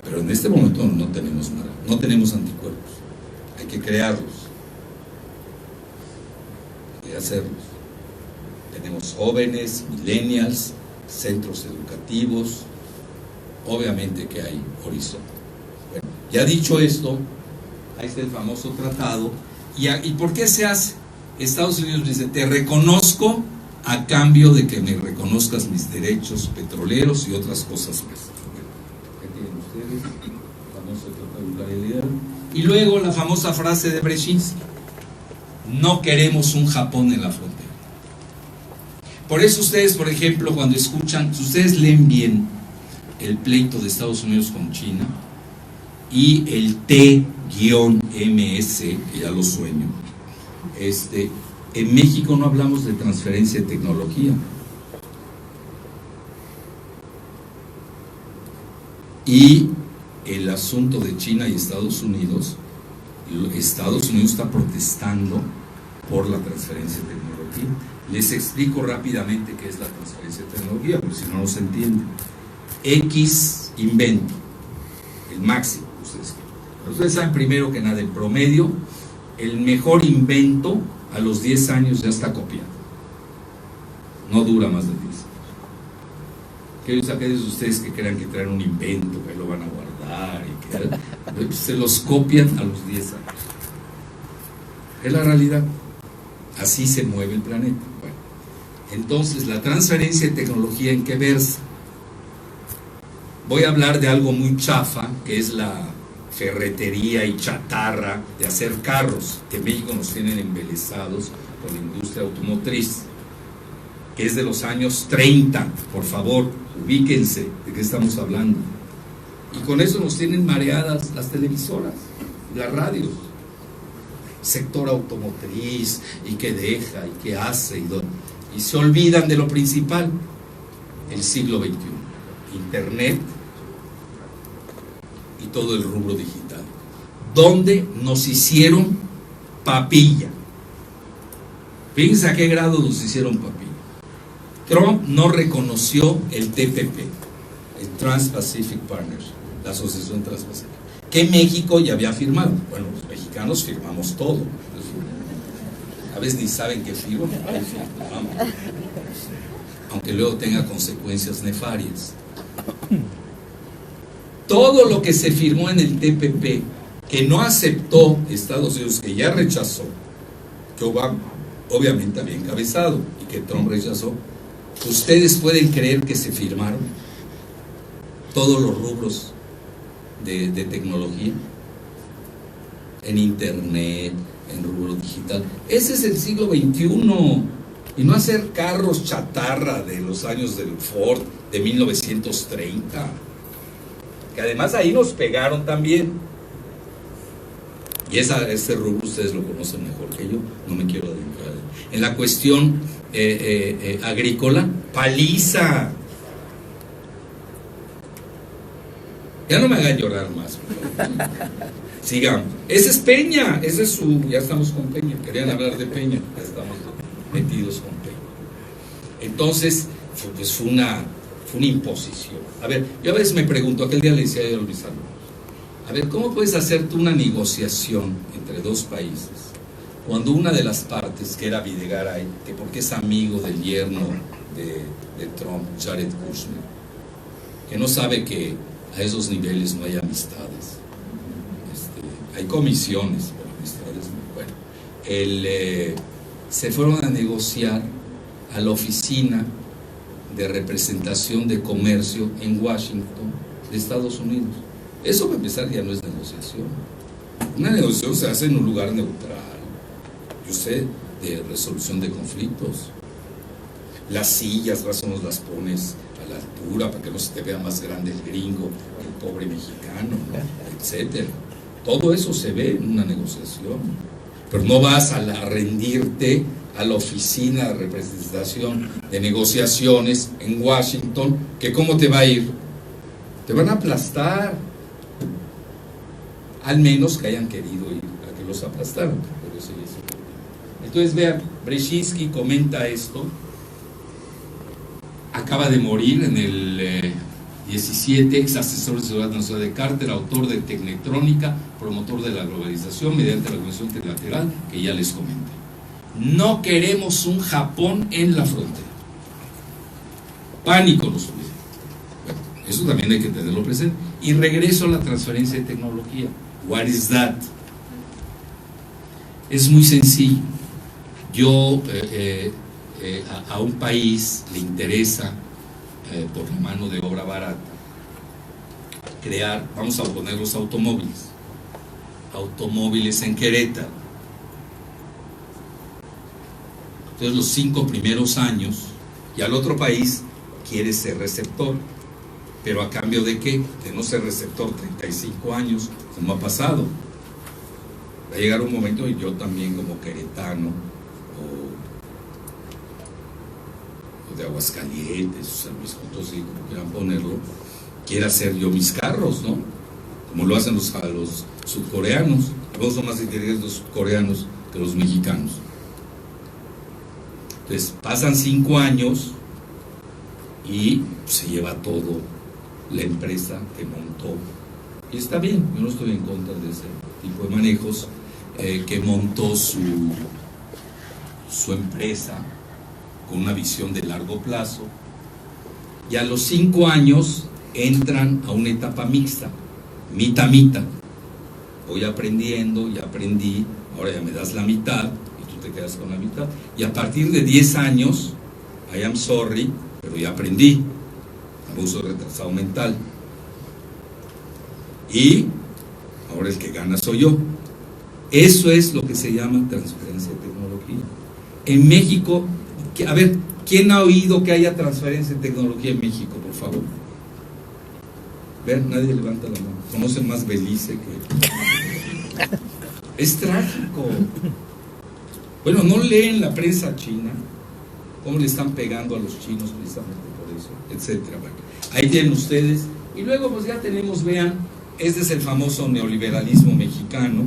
pero en este momento no tenemos margen, no tenemos anticuerpos. Hay que crearlos, hay que hacerlos. Tenemos jóvenes, millennials, centros educativos, obviamente que hay horizonte. Bueno, ya dicho esto, ahí está el famoso tratado. ¿Y por qué se hace? Estados Unidos dice, te reconozco a cambio de que me reconozcas mis derechos petroleros y otras cosas más. ¿Qué tienen ustedes? Famoso tratado bilateral. Y luego la famosa frase de Brzezinski: no queremos un Japón en la frontera. Por eso ustedes, por ejemplo, cuando escuchan, si ustedes leen bien el pleito de Estados Unidos con China y el T-MS, que ya lo sueño, en México no hablamos de transferencia de tecnología. Y el asunto de China y Estados Unidos está protestando por la transferencia de tecnología. Les explico rápidamente qué es la transferencia de tecnología, porque si no, no se entiende. X invento, el máximo, ustedes saben primero que nada, el promedio, el mejor invento a los 10 años ya está copiado, no dura más de 10 años. Aquellos de ustedes que crean que traen un invento, que lo van a guardar, y que se los copian a los 10 años. Es la realidad, así se mueve el planeta. Bueno, entonces, la transferencia de tecnología, ¿en qué versa? Voy a hablar de algo muy chafa, que es la ferretería y chatarra de hacer carros, que en México nos tienen embelesados con la industria automotriz, que es de los años 30, por favor, ubíquense de qué estamos hablando. Y con eso nos tienen mareadas las televisoras, las radios. Sector automotriz, y qué deja, y qué hace, y se olvidan de lo principal, el siglo XXI, Internet y todo el rubro digital, donde nos hicieron papilla. Fíjense a qué grado nos hicieron papilla. Trump no reconoció el TPP, el Trans-Pacific Partnership, la Asociación Transpacífica, que México ya había firmado. Bueno, los mexicanos firmamos todo. A veces ni saben qué firman, aunque luego tenga consecuencias nefarias. Todo lo que se firmó en el TPP, que no aceptó Estados Unidos, que ya rechazó, que Obama obviamente había encabezado y que Trump rechazó, ¿ustedes pueden creer que se firmaron todos los rubros de tecnología? En Internet, en rubro digital. Ese es el siglo XXI, y no hacer carros chatarra de los años del Ford de 1930, que además ahí nos pegaron también. Y ese rubro ustedes lo conocen mejor que yo, no me quiero adentrar. En la cuestión agrícola, paliza. Ya no me hagan llorar más. Sigamos. Ese es Peña, ese es ya estamos con Peña. Querían hablar de Peña, ya estamos metidos con Peña. Entonces, pues fue una imposición. A ver, yo a veces me pregunto, aquel día le decía yo a Luis Alonso, a ver, ¿cómo puedes hacer tú una negociación entre dos países cuando una de las partes, que era Videgaray, que porque es amigo del yerno de Trump, Jared Kushner, que no sabe que a esos niveles no hay amistades, hay comisiones, pero amistades no. Bueno, se fueron a negociar a la oficina de representación de comercio en Washington de Estados Unidos. Eso, para empezar, ya no es negociación. Una negociación se hace en un lugar neutral, yo sé, de resolución de conflictos. Las sillas más o menos las pones a la altura para que no se te vea más grande el gringo que el pobre mexicano, ¿no? Etcétera. Todo eso se ve en una negociación, pero no vas a rendirte a la oficina de representación de negociaciones en Washington, que ¿cómo te va a ir? Te van a aplastar, al menos que hayan querido ir a que los aplastaran. Entonces vean, Brzezinski comenta esto, acaba de morir en el 17, ex asesor de seguridad nacional de Carter, autor de Tecnetrónica, promotor de la globalización mediante la Convención Trilateral, que ya les comenté. No queremos un Japón en la frontera. Pánico nos hubiera. Bueno, Eso también hay que tenerlo presente. Y regreso a la transferencia de tecnología. What is that? Es muy sencillo. Yo a un país le interesa, por la mano de obra barata, crear, vamos a poner los automóviles en Querétaro. Entonces los 5 primeros años, y al otro país quiere ser receptor, pero a cambio de ¿qué? De no ser receptor 35 años, como ha pasado. Va a llegar un momento y yo también, como queretano o de Aguascalientes, San Luis Potosí, como quieran ponerlo, quiera hacer yo mis carros, ¿no? Como lo hacen los sudcoreanos. Todos son más inteligentes los sudcoreanos que los mexicanos. Entonces pasan 5 años y se lleva todo la empresa que montó. Y está bien, yo no estoy en contra de ese tipo de manejos, que montó su empresa con una visión de largo plazo, y a los 5 años entran a una etapa mixta, mitad. Voy aprendiendo, ya aprendí, ahora ya me das la mitad y tú te quedas con la mitad, y a partir de 10 años, I am sorry, pero ya aprendí, abuso retrasado mental, y ahora el que gana soy yo. Eso es lo que se llama transferencia de tecnología. En México, a ver, ¿quién ha oído que haya transferencia de tecnología en México, por favor? Ver, nadie levanta la mano. Conocen más Belice que... Es trágico. Bueno, no leen la prensa china, cómo le están pegando a los chinos precisamente por eso, etcétera. Bueno, ahí tienen ustedes. Y luego pues ya tenemos, vean, este es el famoso neoliberalismo mexicano,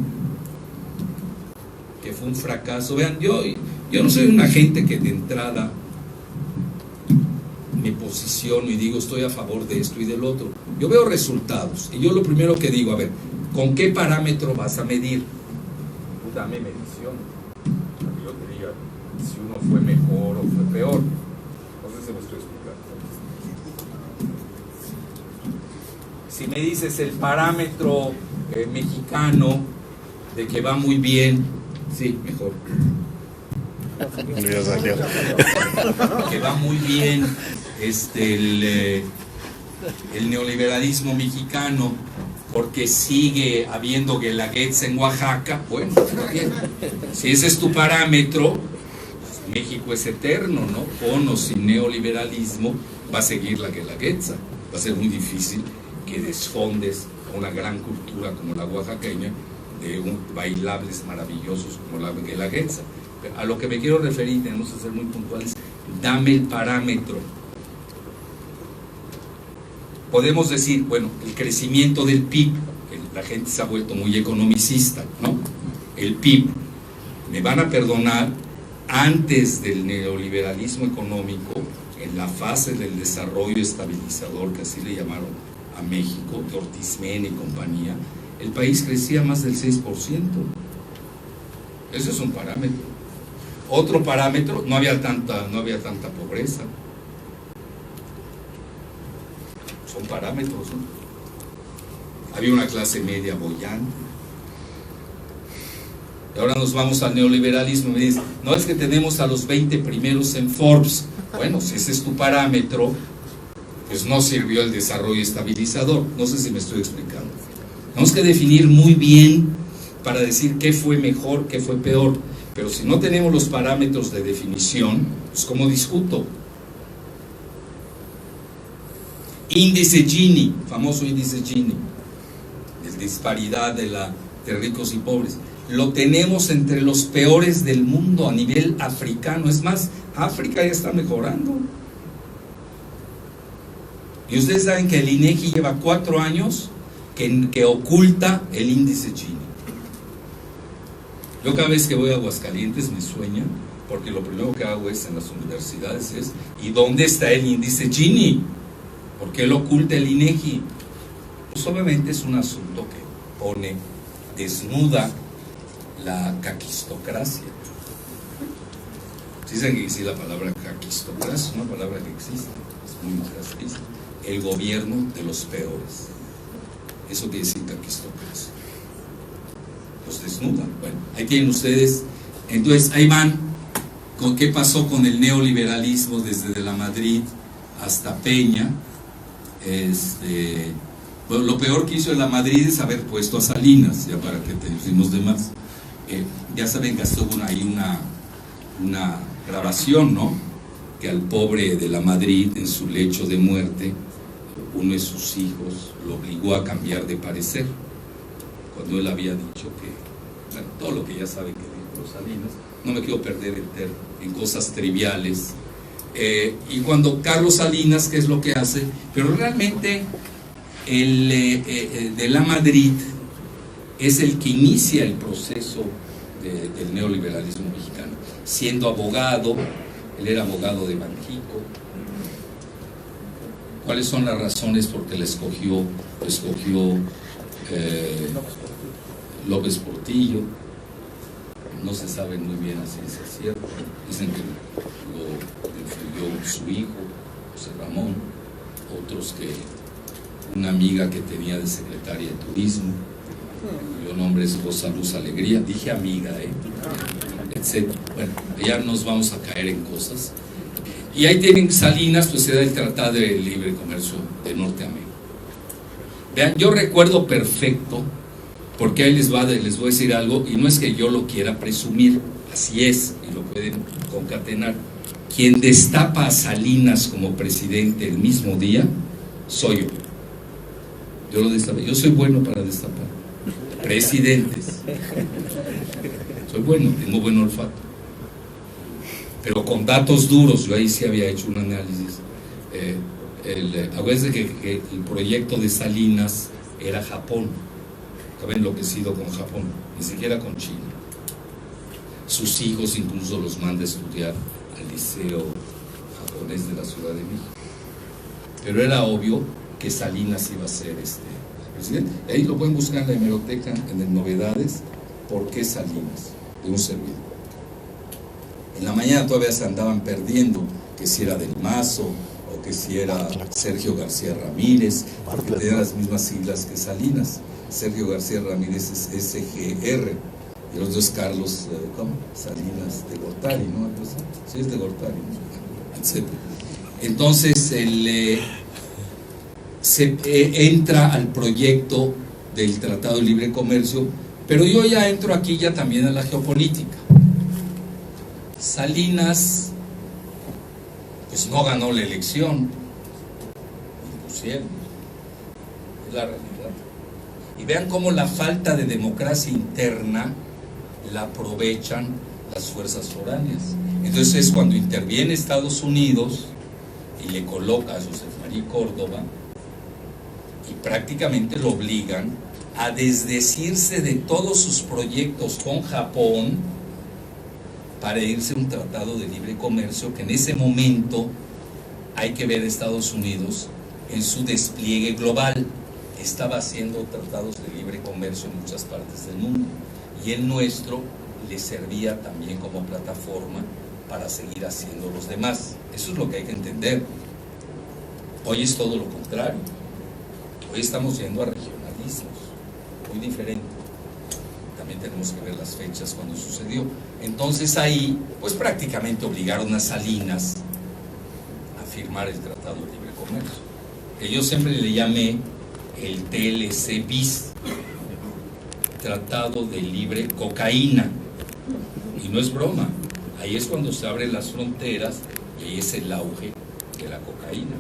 que fue un fracaso. Vean, yo no soy una gente que de entrada me posiciono y digo estoy a favor de esto y del otro. Yo veo resultados y yo lo primero que digo, a ver, ¿con qué parámetro vas a medir? Dame medición. Yo te diga si uno fue mejor o fue peor. No sé si me estoy explicando. Si me dices el parámetro mexicano de que va muy bien, sí, mejor. Que va muy bien el neoliberalismo mexicano, porque sigue habiendo guelaguetza en Oaxaca. Bueno, está bien. Si ese es tu parámetro, México es eterno, ¿no? Con o sin neoliberalismo va a seguir la guelaguetza. Va a ser muy difícil que desfondes una gran cultura como la oaxaqueña de bailables maravillosos como la guelaguetza. A lo que me quiero referir, tenemos que ser muy puntuales, dame el parámetro. Podemos decir, bueno, el crecimiento del PIB, la gente se ha vuelto muy economicista, ¿no? El PIB, me van a perdonar, antes del neoliberalismo económico, en la fase del desarrollo estabilizador, que así le llamaron a México, de Ortiz Mena y compañía, el país crecía más del 6%. Ese es un parámetro. Otro parámetro, no había tanta pobreza. Son parámetros, ¿no? Había una clase media boyante. Y ahora nos vamos al neoliberalismo y me dicen, no, es que tenemos a los 20 primeros en Forbes. Bueno, si ese es tu parámetro, pues no sirvió el desarrollo estabilizador. No sé si me estoy explicando. Tenemos que definir muy bien para decir qué fue mejor, qué fue peor. Pero si no tenemos los parámetros de definición, pues ¿cómo discuto? Índice Gini, famoso índice Gini, de disparidad de ricos y pobres. Lo tenemos entre los peores del mundo a nivel africano. Es más, África ya está mejorando. Y ustedes saben que el INEGI lleva 4 años que oculta el índice Gini. Yo cada vez que voy a Aguascalientes me sueña, porque lo primero que hago es en las universidades es, ¿y dónde está el índice Gini? ¿Por qué lo oculta el INEGI? Pues obviamente es un asunto que pone desnuda la caquistocracia. ¿Sí saben que decir la palabra caquistocracia? Es una palabra que existe, es muy racista. el gobierno de los peores. Eso quiere decir que aquí estamos. Los desnudan. Bueno, ahí tienen ustedes. Entonces, ahí van con qué pasó con el neoliberalismo desde de la Madrid hasta Peña. Bueno, lo peor que hizo en la Madrid es haber puesto a Salinas, ya para que te decimos de más. Ya saben que estuvo ahí una grabación, ¿no? Que al pobre de la Madrid, en su lecho de muerte, uno de sus hijos lo obligó a cambiar de parecer, cuando él había dicho que, bueno, todo lo que ya saben que dijo Salinas, no me quiero perder en cosas triviales. Y cuando Carlos Salinas, ¿qué es lo que hace? Pero realmente el de la Madrid es el que inicia el proceso del neoliberalismo mexicano, siendo abogado. Él era abogado de Banjico. ¿Cuáles son las razones por qué le escogió López Portillo? No se sabe muy bien a ciencia cierta. Dicen que lo influyó su hijo, José Ramón, otros que una amiga que tenía de secretaria de turismo, cuyo nombre es Rosa Luz Alegría, dije amiga, etc. Bueno, ya nos vamos a caer en cosas. Y ahí tienen Salinas, pues era el Tratado de Libre Comercio de Norteamérica. Vean, yo recuerdo perfecto, porque ahí les voy a decir algo, y no es que yo lo quiera presumir, así es, y lo pueden concatenar. Quien destapa a Salinas como presidente el mismo día, soy yo. Yo lo destapé, yo soy bueno para destapar presidentes. Soy bueno, tengo buen olfato. Pero con datos duros, yo ahí sí había hecho un análisis. Acuérdense que el proyecto de Salinas era Japón. Estaba enloquecido con Japón, ni siquiera con China. Sus hijos incluso los manda a estudiar al liceo japonés de la Ciudad de México. Pero era obvio que Salinas iba a ser presidente. Ahí lo pueden buscar en la hemeroteca, en el Novedades, ¿por qué Salinas? De un servidor. En la mañana todavía se andaban perdiendo que si era del Mazo o que si era Sergio García Ramírez, porque tenían las mismas siglas que Salinas. Sergio García Ramírez es SGR y los dos Carlos Salinas de Gortari, ¿no? Entonces, sí, es de Gortari, ¿no? Etc. Entonces se entra al proyecto del Tratado de Libre Comercio, pero yo ya entro aquí ya también a la geopolítica. Salinas pues no ganó la elección, impusieron, es la realidad. Y vean cómo la falta de democracia interna la aprovechan las fuerzas foráneas. Entonces es cuando interviene Estados Unidos y le coloca a José María Córdoba y prácticamente lo obligan a desdecirse de todos sus proyectos con Japón para irse a un tratado de libre comercio que en ese momento hay que ver a Estados Unidos en su despliegue global. Estaba haciendo tratados de libre comercio en muchas partes del mundo y el nuestro le servía también como plataforma para seguir haciendo los demás. Eso es lo que hay que entender. Hoy es todo lo contrario. Hoy estamos yendo a regionalismos muy diferentes. También tenemos que ver las fechas cuando sucedió. Entonces ahí, pues prácticamente obligaron a Salinas a firmar el Tratado de Libre Comercio, que yo siempre le llamé el TLC bis, Tratado de Libre Cocaína. Y no es broma, ahí es cuando se abren las fronteras y ahí es el auge de la cocaína.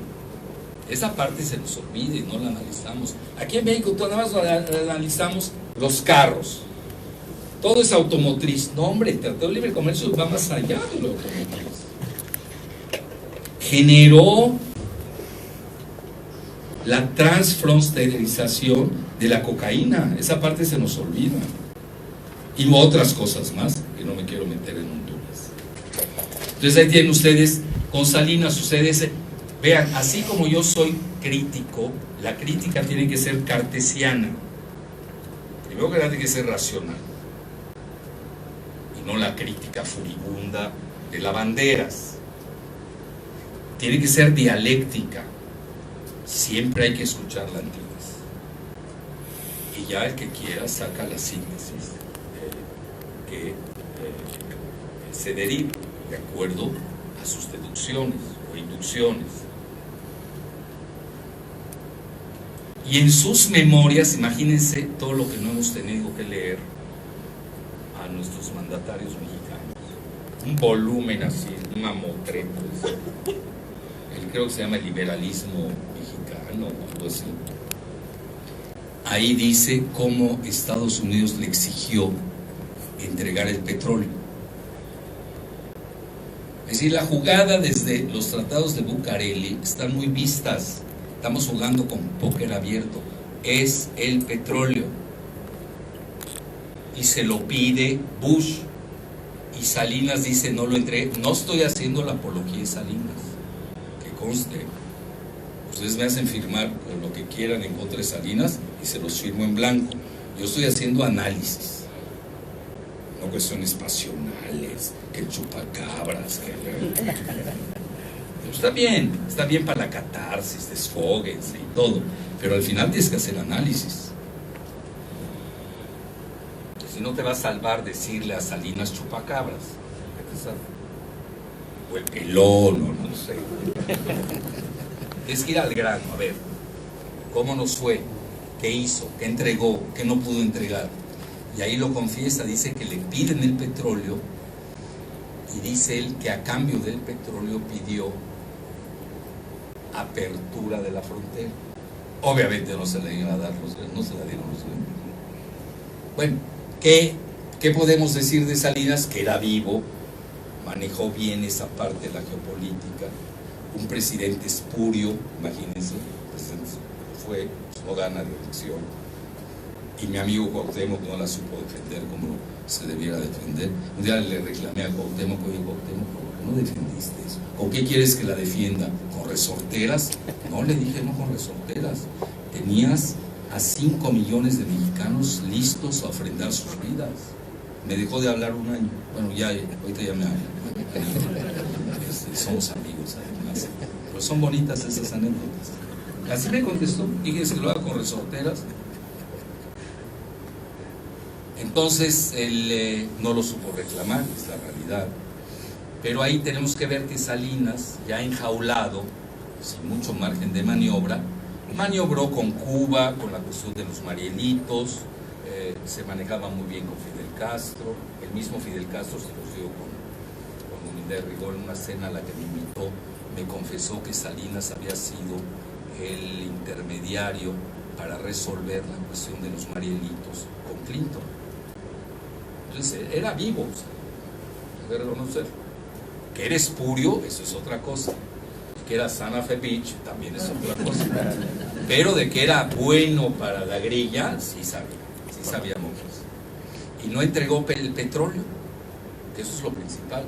Esa parte se nos olvida y no la analizamos. Aquí en México nada más analizamos los carros. Todo es automotriz. No, hombre, el Tratado de Libre Comercio va más allá de lo automotriz. Generó la transfronterización de la cocaína. Esa parte se nos olvida. Y otras cosas más que no me quiero meter en Honduras. Entonces ahí tienen ustedes, con Salinas, ustedes vean, así como yo soy crítico, la crítica tiene que ser cartesiana. Primero que nada tiene que ser racional. No la crítica furibunda de lavanderas. Tiene que ser dialéctica. siempre hay que escuchar la antítesis. Y ya el que quiera saca la síntesis que se deriva de acuerdo a sus deducciones o inducciones. Y en sus memorias, imagínense todo lo que no hemos tenido que leer a nuestros mandatarios mexicanos. Un volumen así, un mamotreto. Creo que se llama el liberalismo mexicano o algo así. Ahí dice cómo Estados Unidos le exigió entregar el petróleo. Es decir, la jugada desde los tratados de Bucareli están muy vistas. Estamos jugando con póker abierto. Es el petróleo. Y se lo pide Bush. Y Salinas dice, no lo entregué. No estoy haciendo la apología de Salinas. Que conste. Ustedes me hacen firmar lo que quieran en contra de Salinas y se los firmo en blanco. Yo estoy haciendo análisis. No cuestiones pasionales, que chupacabras, que... Está bien para la catarsis, desfóguense y todo, pero al final tienes que hacer análisis. Si no te va a salvar decirle a Salinas chupacabras, o el pelón, o no sé. Tienes que ir al grano, a ver, ¿cómo nos fue? ¿Qué hizo? ¿Qué entregó? ¿Qué no pudo entregar? Y ahí lo confiesa, dice que le piden el petróleo y dice él que a cambio del petróleo pidió apertura de la frontera. Obviamente no se le iban a dar no se la dieron los gringos. Bueno, ¿qué podemos decir de Salinas? Que era vivo, manejó bien esa parte de la geopolítica, un presidente espurio, imagínense, fue, no gana de elección, y mi amigo Cuauhtémoc no la supo defender como se debiera defender. Un día le reclamé a Cuauhtémoc, oye Cuauhtémoc, ¿por qué no defendiste eso? ¿Con qué quieres que la defienda? ¿Con resorteras? No, le dije, no con resorteras. Tenías a 5 millones de mexicanos listos a ofrendar sus vidas. Me dejó de hablar un año. Bueno, ya, ahorita ya me habla. Somos amigos además. Pero son bonitas esas anécdotas. Así me contestó, fíjense que lo haga con resorteras. Entonces él no lo supo reclamar, es la realidad. Pero ahí tenemos que ver que Salinas, ya enjaulado, sin mucho margen de maniobra, maniobró con Cuba, con la cuestión de los Marielitos, se manejaba muy bien con Fidel Castro. El mismo Fidel Castro se los dio con humildad de rigor en una cena a la que me invitó. Me confesó que Salinas había sido el intermediario para resolver la cuestión de los Marielitos con Clinton. Entonces era vivo, hay que reconocer. Que era espurio, eso es otra cosa. Que era Santa Fe Beach, también es otra cosa. Pero de que era bueno para la grilla, sí sabíamos. Y no entregó el petróleo, que eso es lo principal.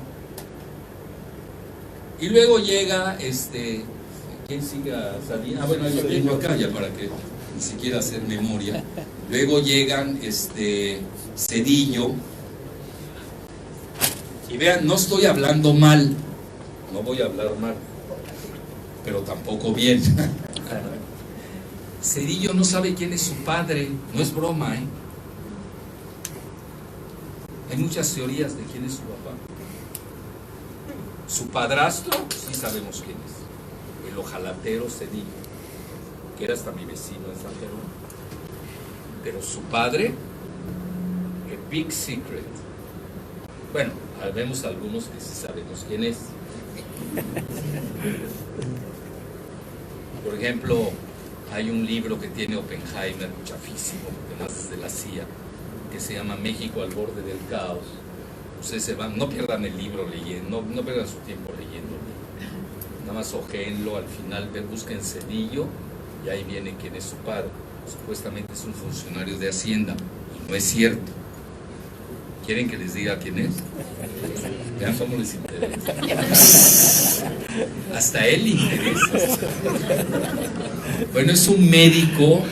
Y luego llega, ¿quién sigue a Salinas? Ah, bueno, yo vengo acá ya para que ni siquiera hacer memoria. Luego llegan, Zedillo. Y vean, no estoy hablando mal, no voy a hablar mal, pero tampoco bien. Zedillo no sabe quién es su padre, no es broma, ¿eh? Hay muchas teorías de quién es su papá. Su padrastro, sí sabemos quién es, el ojalatero Zedillo, que era hasta mi vecino en San Jerónimo. Pero su padre, el Big Secret. Bueno, vemos algunos que sí sabemos quién es. Por ejemplo, hay un libro que tiene Oppenheimer, chafísimo, además es de la CIA, que se llama México al borde del caos. Ustedes se van, no pierdan el libro leyendo, no pierdan su tiempo leyéndolo. Nada más ojéenlo, al final busquen Zedillo y ahí viene quién es su padre. Supuestamente es un funcionario de Hacienda y no es cierto. ¿Quieren que les diga quién es? Vean cómo les interesa. Hasta él le interesa. Bueno, es un médico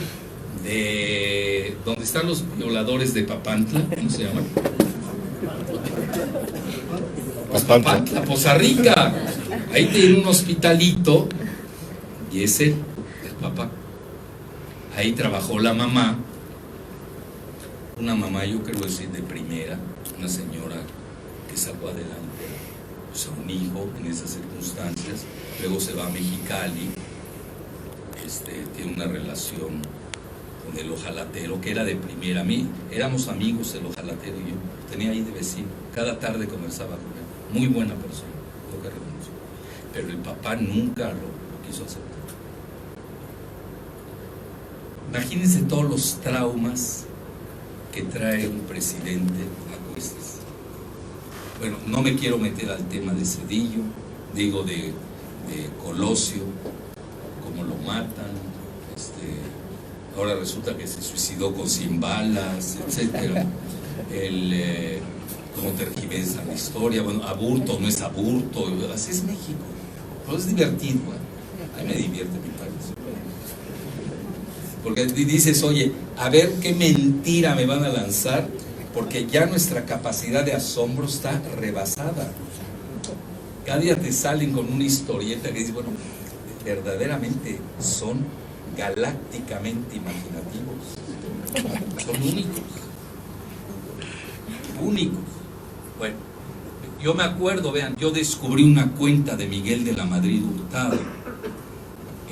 de... ¿Dónde están los violadores de Papantla? ¿Cómo se llaman? Papantla, Poza Rica. Ahí tiene un hospitalito y es el papá. Ahí trabajó la mamá, una mamá, yo creo decir de primera, una señora que sacó adelante pues, a un hijo en esas circunstancias. Luego se va a Mexicali, tiene una relación con el ojalatero, que era de primera. A mí éramos amigos el ojalatero y yo, tenía ahí de vecino, cada tarde conversaba con él, muy buena persona, lo que reconozco, pero el papá nunca lo quiso aceptar. Imagínense todos los traumas que trae un presidente a cuestas. Bueno, no me quiero meter al tema de Zedillo, digo de Colosio, cómo lo matan, ahora resulta que se suicidó con 100 balas, etcétera. Cómo tergiversan la historia, bueno, aburto, no es aburto, así es México. Pero es divertido, a mí me divierte mi país. Porque dices, oye, a ver qué mentira me van a lanzar, porque ya nuestra capacidad de asombro está rebasada. Cada día te salen con una historieta que dices, bueno, verdaderamente son galácticamente imaginativos. Son únicos. Bueno, yo me acuerdo, vean, yo descubrí una cuenta de Miguel de la Madrid Hurtado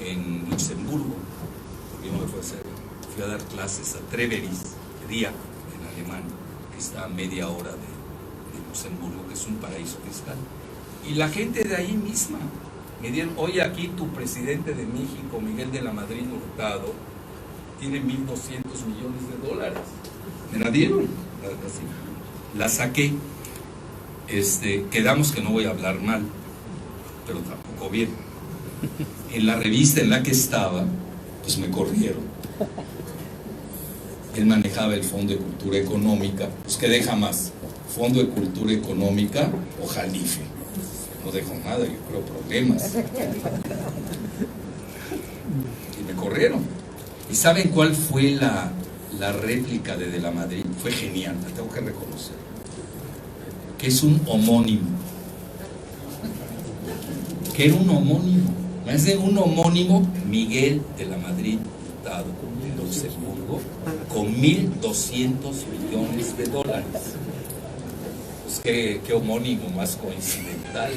en Luxemburgo. Yo me fui a dar clases a Treveris, día en Alemania, que está a media hora de Luxemburgo, que es un paraíso fiscal. Y la gente de ahí misma me dieron, oye, aquí tu presidente de México, Miguel de la Madrid Hurtado, tiene $1,200 millones. Me la dieron, la saqué. Quedamos que no voy a hablar mal, pero tampoco bien. En la revista en la que estaba, pues me corrieron. Él manejaba el Fondo de Cultura Económica, pues ¿qué deja más? Fondo de Cultura Económica o Jalife. No dejó nada, yo creo, problemas. Y me corrieron. ¿Y saben cuál fue la réplica de la Madrid? Fue genial, la tengo que reconocer. Que es un homónimo. Que era un homónimo. Es de un homónimo, Miguel de la Madrid Hurtado, de Luxemburgo, con $1,200 millones. Pues qué homónimo más coincidental.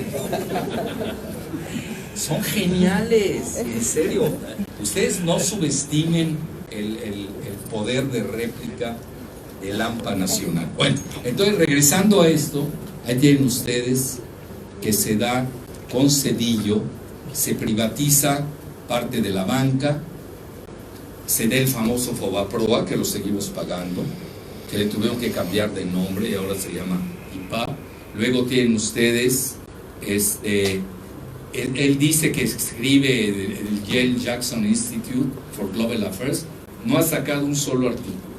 Son geniales, en serio. Ustedes no subestimen el poder de réplica del AMPA nacional. Bueno, entonces regresando a esto, ahí tienen ustedes que se da con Zedillo, se privatiza parte de la banca, se da el famoso Fobaproa, que lo seguimos pagando, que le tuvieron que cambiar de nombre y ahora se llama IPA. Luego tienen ustedes, él dice que escribe el Yale Jackson Institute for Global Affairs, no ha sacado un solo artículo.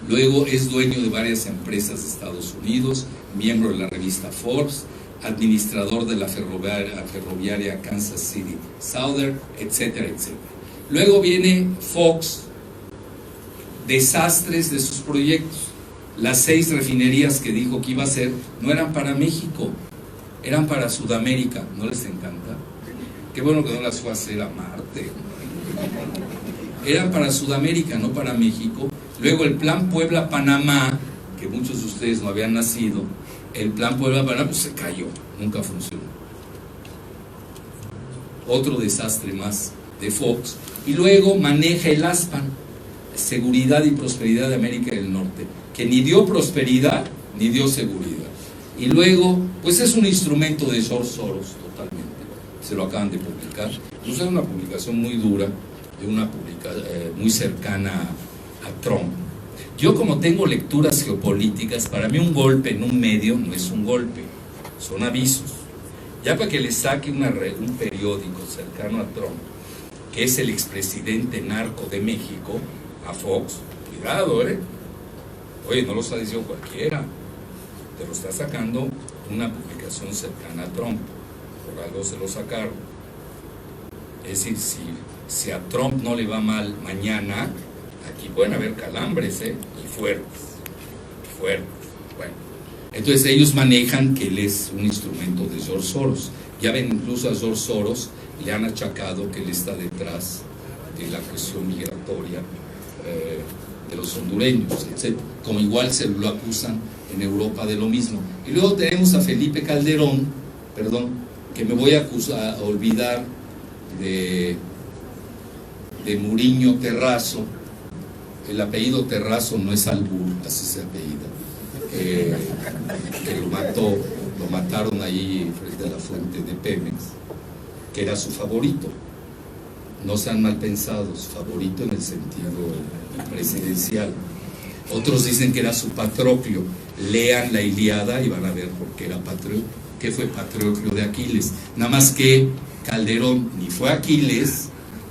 Luego es dueño de varias empresas de Estados Unidos, miembro de la revista Forbes, administrador de la ferroviaria Kansas City Southern, etcétera, etcétera. Luego viene Fox, desastres de sus proyectos. Las 6 refinerías que dijo que iba a hacer no eran para México, eran para Sudamérica. ¿No les encanta? Qué bueno que no las fue a hacer a Marte. Eran para Sudamérica, no para México. Luego el Plan Puebla-Panamá, que muchos de ustedes no habían nacido, el Plan Puebla-Panamá pues se cayó, nunca funcionó. Otro desastre más de Fox. Y luego maneja el ASPAN, Seguridad y Prosperidad de América del Norte, que ni dio prosperidad ni dio seguridad. Y luego, pues es un instrumento de George Soros totalmente. Se lo acaban de publicar. Pues es una publicación muy dura, de una muy cercana a Trump. Yo, como tengo lecturas geopolíticas, para mí un golpe en un medio no es un golpe, son avisos. Ya para que le saque un periódico cercano a Trump, que es el expresidente narco de México, a Fox, cuidado, oye, no lo está diciendo cualquiera, te lo está sacando una publicación cercana a Trump, por algo se lo sacaron. Es decir, si a Trump no le va mal mañana, aquí pueden haber calambres, y fuertes. Bueno, entonces ellos manejan que él es un instrumento de George Soros. Ya ven incluso a George Soros le han achacado que él está detrás de la cuestión migratoria de los hondureños, etc. Como igual se lo acusan en Europa de lo mismo. Y luego tenemos a Felipe Calderón, perdón, que me voy a olvidar de Muriño Terrazo. El apellido Terrazo no es albur, así se apellida. Que lo mataron ahí frente a la fuente de Pemex, que era su favorito. No sean mal pensados, favorito en el sentido presidencial. Otros dicen que era su Patroclo. Lean la Ilíada y van a ver por qué era Patroclo, que fue Patroclo de Aquiles. Nada más que Calderón ni fue Aquiles,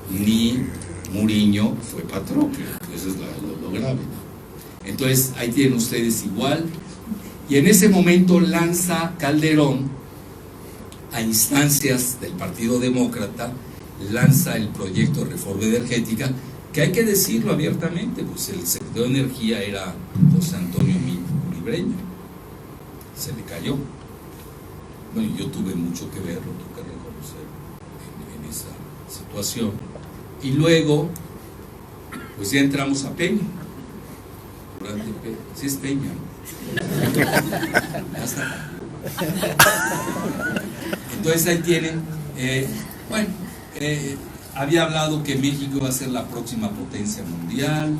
ni Muriño fue Patroclo. Eso es lo grave. Entonces ahí tienen ustedes igual. Y en ese momento lanza Calderón, a instancias del Partido Demócrata, lanza el proyecto de reforma energética, que hay que decirlo abiertamente, pues el secretario de Energía era José Antonio Libreño. Se le cayó. Bueno, yo tuve mucho que ver, lo tengo que reconocer, en esa situación. Y luego, pues ya entramos a Peña. Sí es Peña, ¿no? Ya está. Entonces ahí tienen, había hablado que México iba a ser la próxima potencia mundial.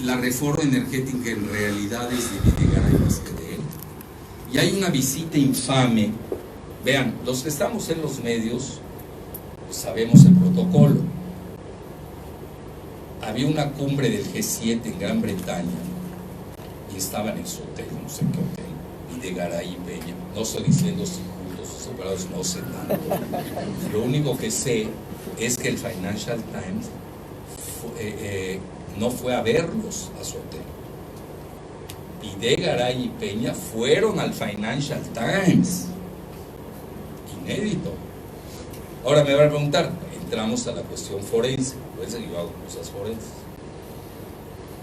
La reforma energética en realidad es de Videgaray más que de él. Y hay una visita infame. Vean, los que estamos en los medios, pues sabemos el protocolo. Había una cumbre del G7 en Gran Bretaña y estaban en su hotel, no sé qué hotel, Videgaray y Peña. No estoy diciendo si juntos o separados, no sé nada. Lo único que sé es que el Financial Times no fue a verlos a su hotel. Videgaray y Peña fueron al Financial Times. Inédito. Ahora me van a preguntar, entramos a la cuestión forense. Pues yo hago cosas forenses.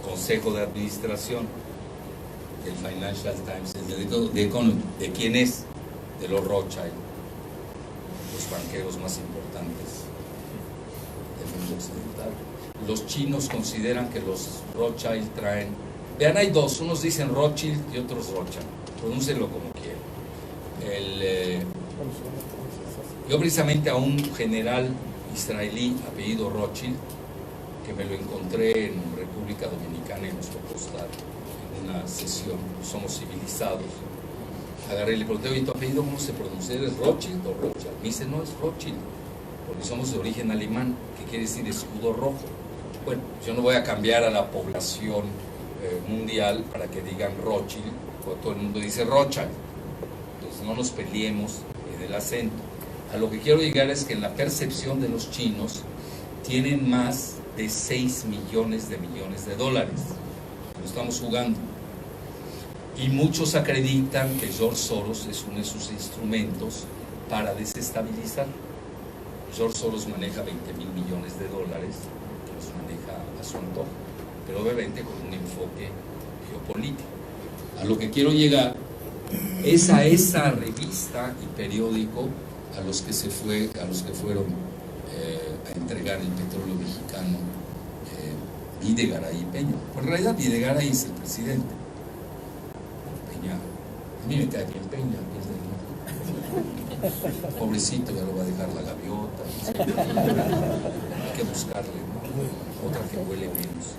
Consejo de Administración del Financial Times, ¿de quién es? De los Rothschild, los banqueros más importantes del mundo occidental. Los chinos consideran que los Rothschild traen, vean, hay dos, unos dicen Rothschild y otros Rothschild, pronúncenlo como quieran. Yo precisamente a un general israelí apellido Rothschild, que me lo encontré en República Dominicana y nos tocó estar en una sesión, somos civilizados, agarré y le pregunté, oye, ¿tu apellido cómo se pronuncia? ¿Es Rothschild o Rothschild? Me dice, no, es Rothschild, porque somos de origen alemán, que quiere decir escudo rojo. Bueno, yo no voy a cambiar a la población mundial para que digan Rothschild, porque todo el mundo dice Rothschild. Entonces no nos peleemos en el acento. A lo que quiero llegar es que en la percepción de los chinos tienen más de 6 millones de dólares. Lo estamos jugando. Y muchos acreditan que George Soros es uno de sus instrumentos para desestabilizar. George Soros maneja 20,000 millones de dólares, que los maneja a su antojo, pero obviamente con un enfoque geopolítico. A lo que quiero llegar es a esa revista y periódico a los que fueron a entregar el petróleo mexicano, Videgaray y Peña. En realidad Videgaray es el presidente. Peña, a mí me cae bien Peña, pobrecito, ya lo va a dejar la gaviota. Hay que buscarle, ¿no? Otra que huele menos.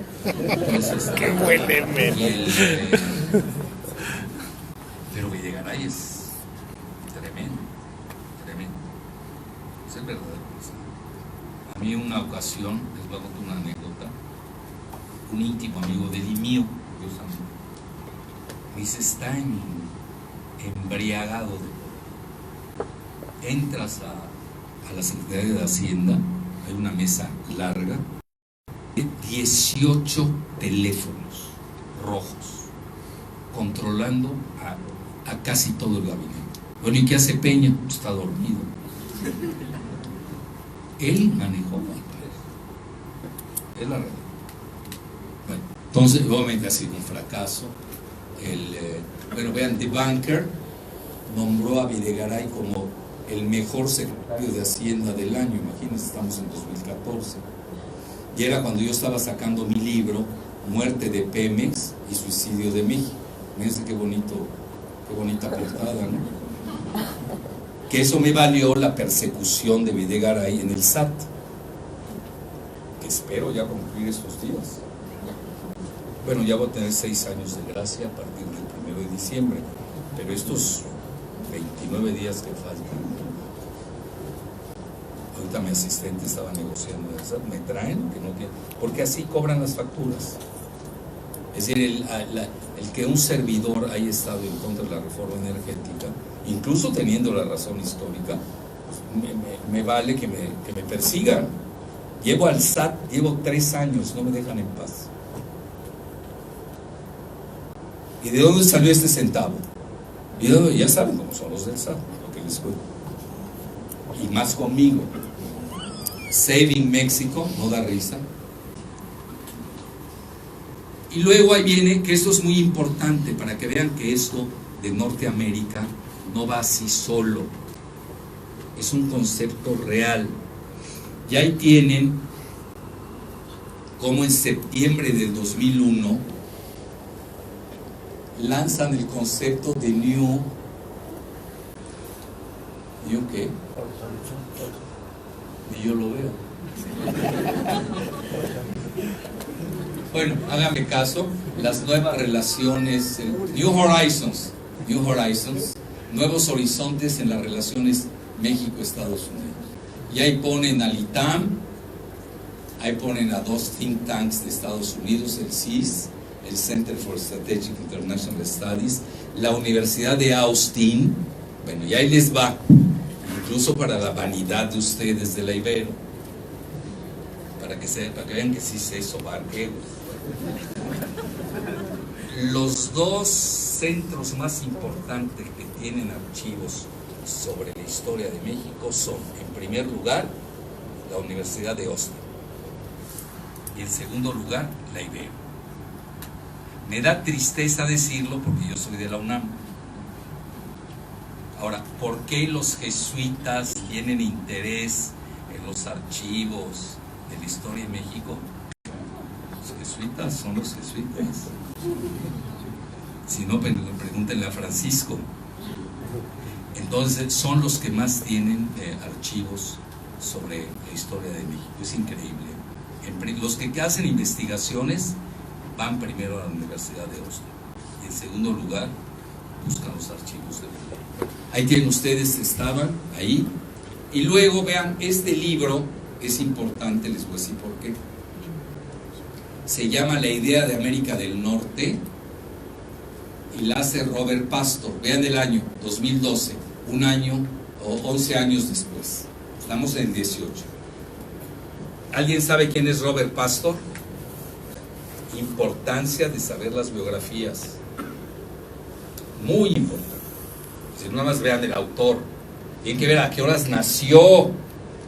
Entonces, que huele menos. Pero Videgaray es tremendo. Es verdad. A mí una ocasión, les voy a contar una anécdota, un íntimo amigo de él y mío, curiosamente, me dice, está embriagado de... Entras a la Secretaría de Hacienda, hay una mesa larga, de 18 teléfonos rojos, controlando a casi todo el gabinete. Bueno, ¿y qué hace Peña? Está dormido. Él manejó al país. Es la realidad. Bueno, entonces, obviamente ha sido un fracaso. Bueno, vean, The Banker nombró a Videgaray como el mejor secretario de Hacienda del año, imagínense, estamos en 2014. Y era cuando yo estaba sacando mi libro, Muerte de Pemex y Suicidio de México. Fíjense qué bonita portada, ¿no? Que eso me valió la persecución de Videgaray en el SAT, que espero ya concluir estos días. Bueno, ya voy a tener 6 años de gracia a partir del 1 de diciembre, pero estos 29 días que faltan, ahorita mi asistente estaba negociando eso, me traen, que no quieren, porque así cobran las facturas. Es decir, el que un servidor haya estado en contra de la reforma energética, incluso teniendo la razón histórica, pues me vale que me persigan. Llevo al SAT, llevo 3 años, no me dejan en paz. ¿Y de dónde salió este centavo? Y ya saben cómo son los del SAT, lo que les cuento. Y más conmigo. Saving México, no da risa. Y luego ahí viene, que esto es muy importante para que vean que esto de Norteamérica no va así solo. Es un concepto real. Y ahí tienen como en septiembre del 2001 lanzan el concepto de New ¿qué? Y yo lo veo. Bueno, háganme caso, las nuevas relaciones, New Horizons, nuevos horizontes en las relaciones México-Estados Unidos. Y ahí ponen al ITAM, ahí ponen a 2 think tanks de Estados Unidos, el CIS, el Center for Strategic International Studies, la Universidad de Austin. Bueno, y ahí les va, incluso para la vanidad de ustedes de la Ibero, para que vean que sí sé sobar egos. Los 2 centros más importantes que tienen archivos sobre la historia de México son, en primer lugar, la Universidad de Austin, y en segundo lugar, la Ibero. Me da tristeza decirlo porque yo soy de la UNAM. Ahora, ¿por qué los jesuitas tienen interés en los archivos de la historia de México? Los jesuitas son los jesuitas. Si no, pregúntenle a Francisco. Entonces, son los que más tienen archivos sobre la historia de México. Es increíble. Los que hacen investigaciones van primero a la Universidad de Austin. Y en segundo lugar, buscan los archivos de México. Ahí tienen ustedes, estaban ahí. Y luego, vean, este libro es importante, les voy a decir por qué. Se llama La idea de América del Norte y la hace Robert Pastor. Vean el año, 2012, un año o 11 años después. Estamos en el 18. ¿Alguien sabe quién es Robert Pastor? Importancia de saber las biografías. Muy importante. Si no, nada más vean el autor. Tienen que ver a qué horas nació,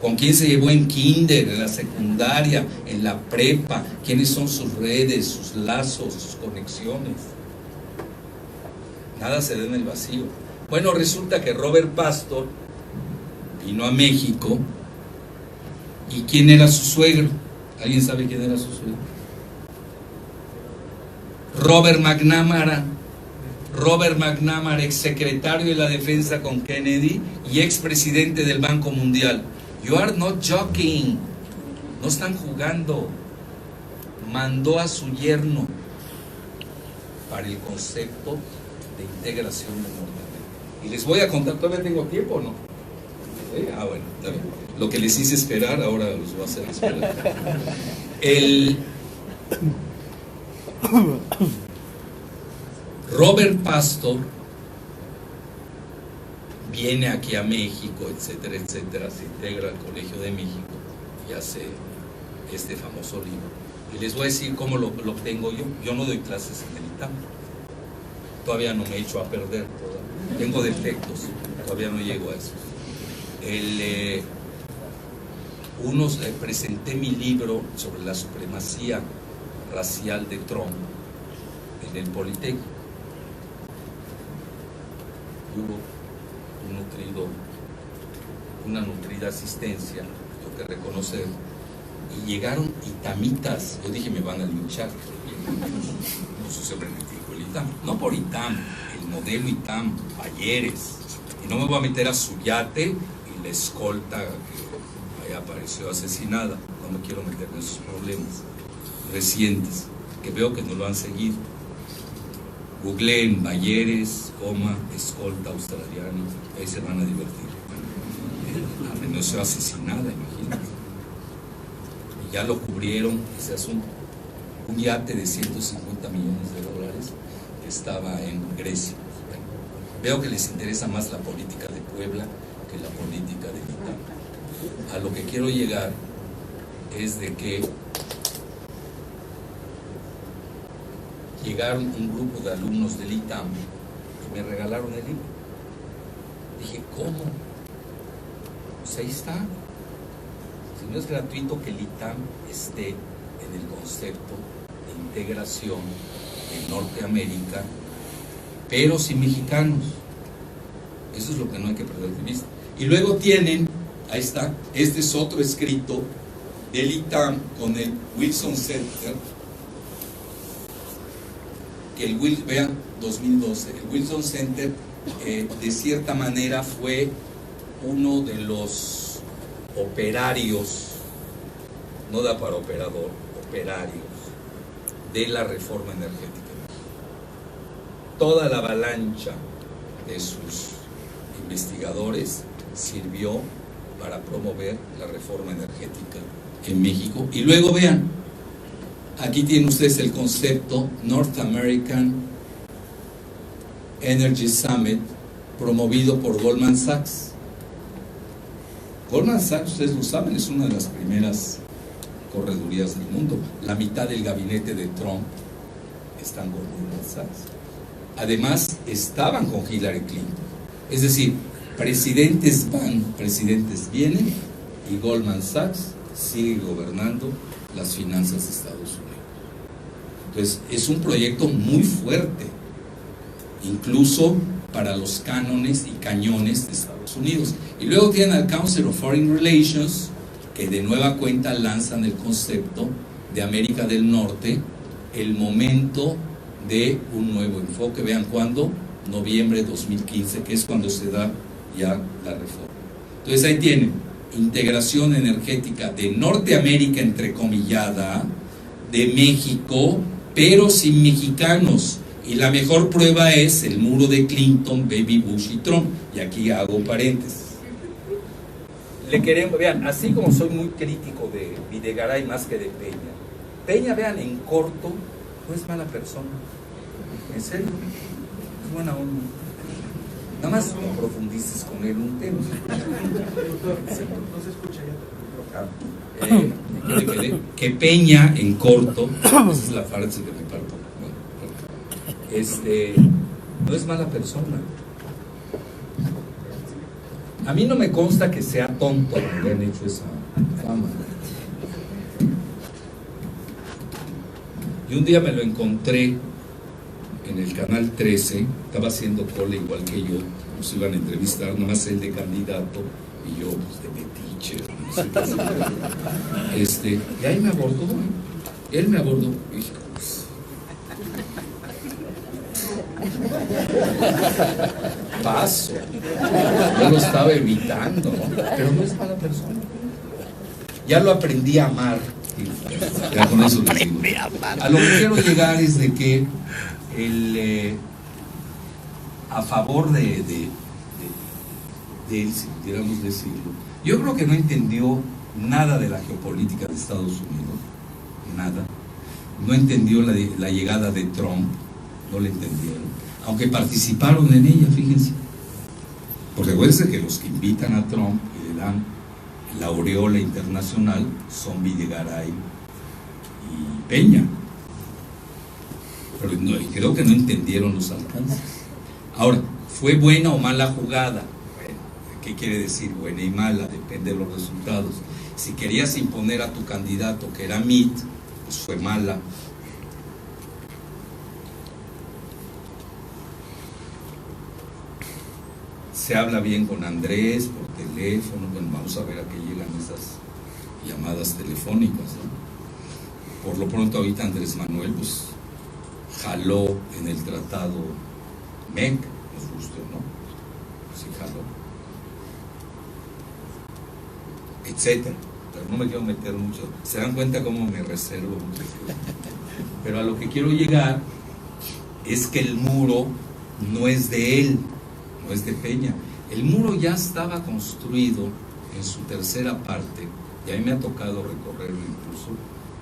con quién se llevó en kinder, en la secundaria, en la prepa, quiénes son sus redes, sus lazos, sus conexiones. Nada se da en el vacío. Bueno, resulta que Robert Pastor vino a México. ¿Y quién era su suegro? ¿Alguien sabe quién era su suegro? Robert McNamara, exsecretario de la Defensa con Kennedy y expresidente del Banco Mundial. You are not joking. No están jugando. Mandó a su yerno para el concepto de integración de Norteamérica. Y les voy a contar, ¿todavía tengo tiempo o no? Bueno, está bien. Lo que les hice esperar, ahora los voy a hacer esperar. Robert Pastor viene aquí a México, etcétera, etcétera, se integra al Colegio de México y hace este famoso libro. Y les voy a decir cómo lo obtengo yo. Yo no doy clases en el ITAM. Todavía no me he hecho a perder. Tengo defectos, todavía no llego a eso. Presenté mi libro sobre la supremacía racial de Trump en el Politécnico. Hubo un nutrido una nutrida asistencia, tengo que reconocer, y llegaron itamitas. Yo dije, me van a linchar. Pues siempre critico el ITAM, no por ITAM, el modelo ITAM, Balleres, y no me voy a meter a su yate y la escolta que ahí apareció asesinada. No me quiero meter en esos problemas recientes, que veo que no lo han seguido. Googleen Balleres, escolta australiana, ahí se van a divertir. Amaneció asesinada, imagínate. Y ya lo cubrieron ese asunto. Un yate de 150 millones de dólares que estaba en Grecia. Bueno, veo que les interesa más la política de Puebla que la política de ITAM. A lo que quiero llegar es de que llegaron un grupo de alumnos del ITAM y me regalaron el libro. Dije, ¿cómo? Pues ahí está. Si no es gratuito que el ITAM esté en el concepto de integración en Norteamérica, pero sin mexicanos. Eso es lo que no hay que perder de vista. Y luego tienen, ahí está, este es otro escrito del ITAM con el Wilson Center, que vean, 2012, el Wilson Center de cierta manera fue uno de los operarios, no da para operador, operarios de la reforma energética. Toda la avalancha de sus investigadores sirvió para promover la reforma energética en México. Y luego vean, aquí tienen ustedes el concepto North American Energy Summit, promovido por Goldman Sachs. Goldman Sachs, ustedes lo saben, es una de las primeras corredurías del mundo. La mitad del gabinete de Trump están con Goldman Sachs. Además, estaban con Hillary Clinton. Es decir, presidentes van, presidentes vienen, y Goldman Sachs sigue gobernando las finanzas de Estados Unidos. Entonces, es un proyecto muy fuerte, incluso para los cánones y cañones de Estados Unidos. Y luego tienen al Council of Foreign Relations, que de nueva cuenta lanzan el concepto de América del Norte, el momento de un nuevo enfoque. Vean cuándo, noviembre de 2015, que es cuando se da ya la reforma. Entonces ahí tienen integración energética de Norteamérica, entrecomillada, de México, pero sin mexicanos. Y la mejor prueba es el muro de Clinton, Baby Bush y Trump. Y aquí hago paréntesis. Le queremos, vean, así como soy muy crítico de Videgaray más que de Peña. Peña, vean, en corto, no es mala persona. En serio, es buena onda. Nada más no profundices con él un tema. No se escucha ya. Que Peña, en corto, esa es la frase que me parto. No es mala persona. A mí no me consta que sea tonto que le han hecho esa fama. Y un día me lo encontré en el canal 13, estaba haciendo cola igual que yo, nos iban a entrevistar, nomás él de candidato y yo pues, de metiche, no sé qué. Y ahí me abordó, él me abordó, y dije, pues, paso, yo lo estaba evitando, ¿no? Pero no es mala persona, ya lo aprendí a amar. Ya con eso les digo. A lo que quiero llegar es de que a favor de él, si pudiéramos decirlo, yo creo que no entendió nada de la geopolítica de Estados Unidos, nada. No entendió la llegada de Trump, no la entendieron, aunque participaron en ella, fíjense. Porque acuérdense que los que invitan a Trump y le dan la aureola internacional son Videgaray y Peña. Pero no, creo que no entendieron los alcances. Ahora, ¿fue buena o mala jugada? Bueno, ¿qué quiere decir buena y mala? Depende de los resultados. Si querías imponer a tu candidato, que era Mitt, pues fue mala. se habla bien con Andrés por teléfono. Bueno, vamos a ver a qué llegan esas llamadas telefónicas, ¿no? Por lo pronto ahorita Andrés Manuel pues jaló en el tratado MEC, nos guste o no, sí jaló, etcétera. Pero no me quiero meter mucho, se dan cuenta cómo me reservo mucho. Pero a lo que quiero llegar es que el muro no es de él, no es de Peña. El muro ya estaba construido en su tercera parte, y a mí me ha tocado recorrerlo incluso,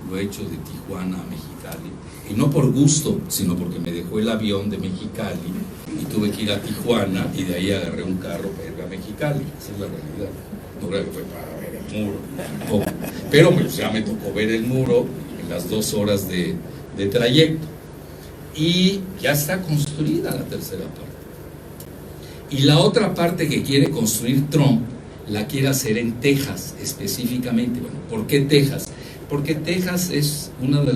lo he hecho de Tijuana a Mexicali, y no por gusto, sino porque me dejó el avión de Mexicali y tuve que ir a Tijuana, y de ahí agarré un carro para ir a Mexicali. Esa es la realidad. No creo que fue para ver el muro, no. Pero pues ya me tocó ver el muro en las 2 horas de trayecto, y ya está construida la tercera parte. Y la otra parte que quiere construir Trump la quiere hacer en Texas específicamente. Bueno, ¿por qué Texas? Porque Texas es uno de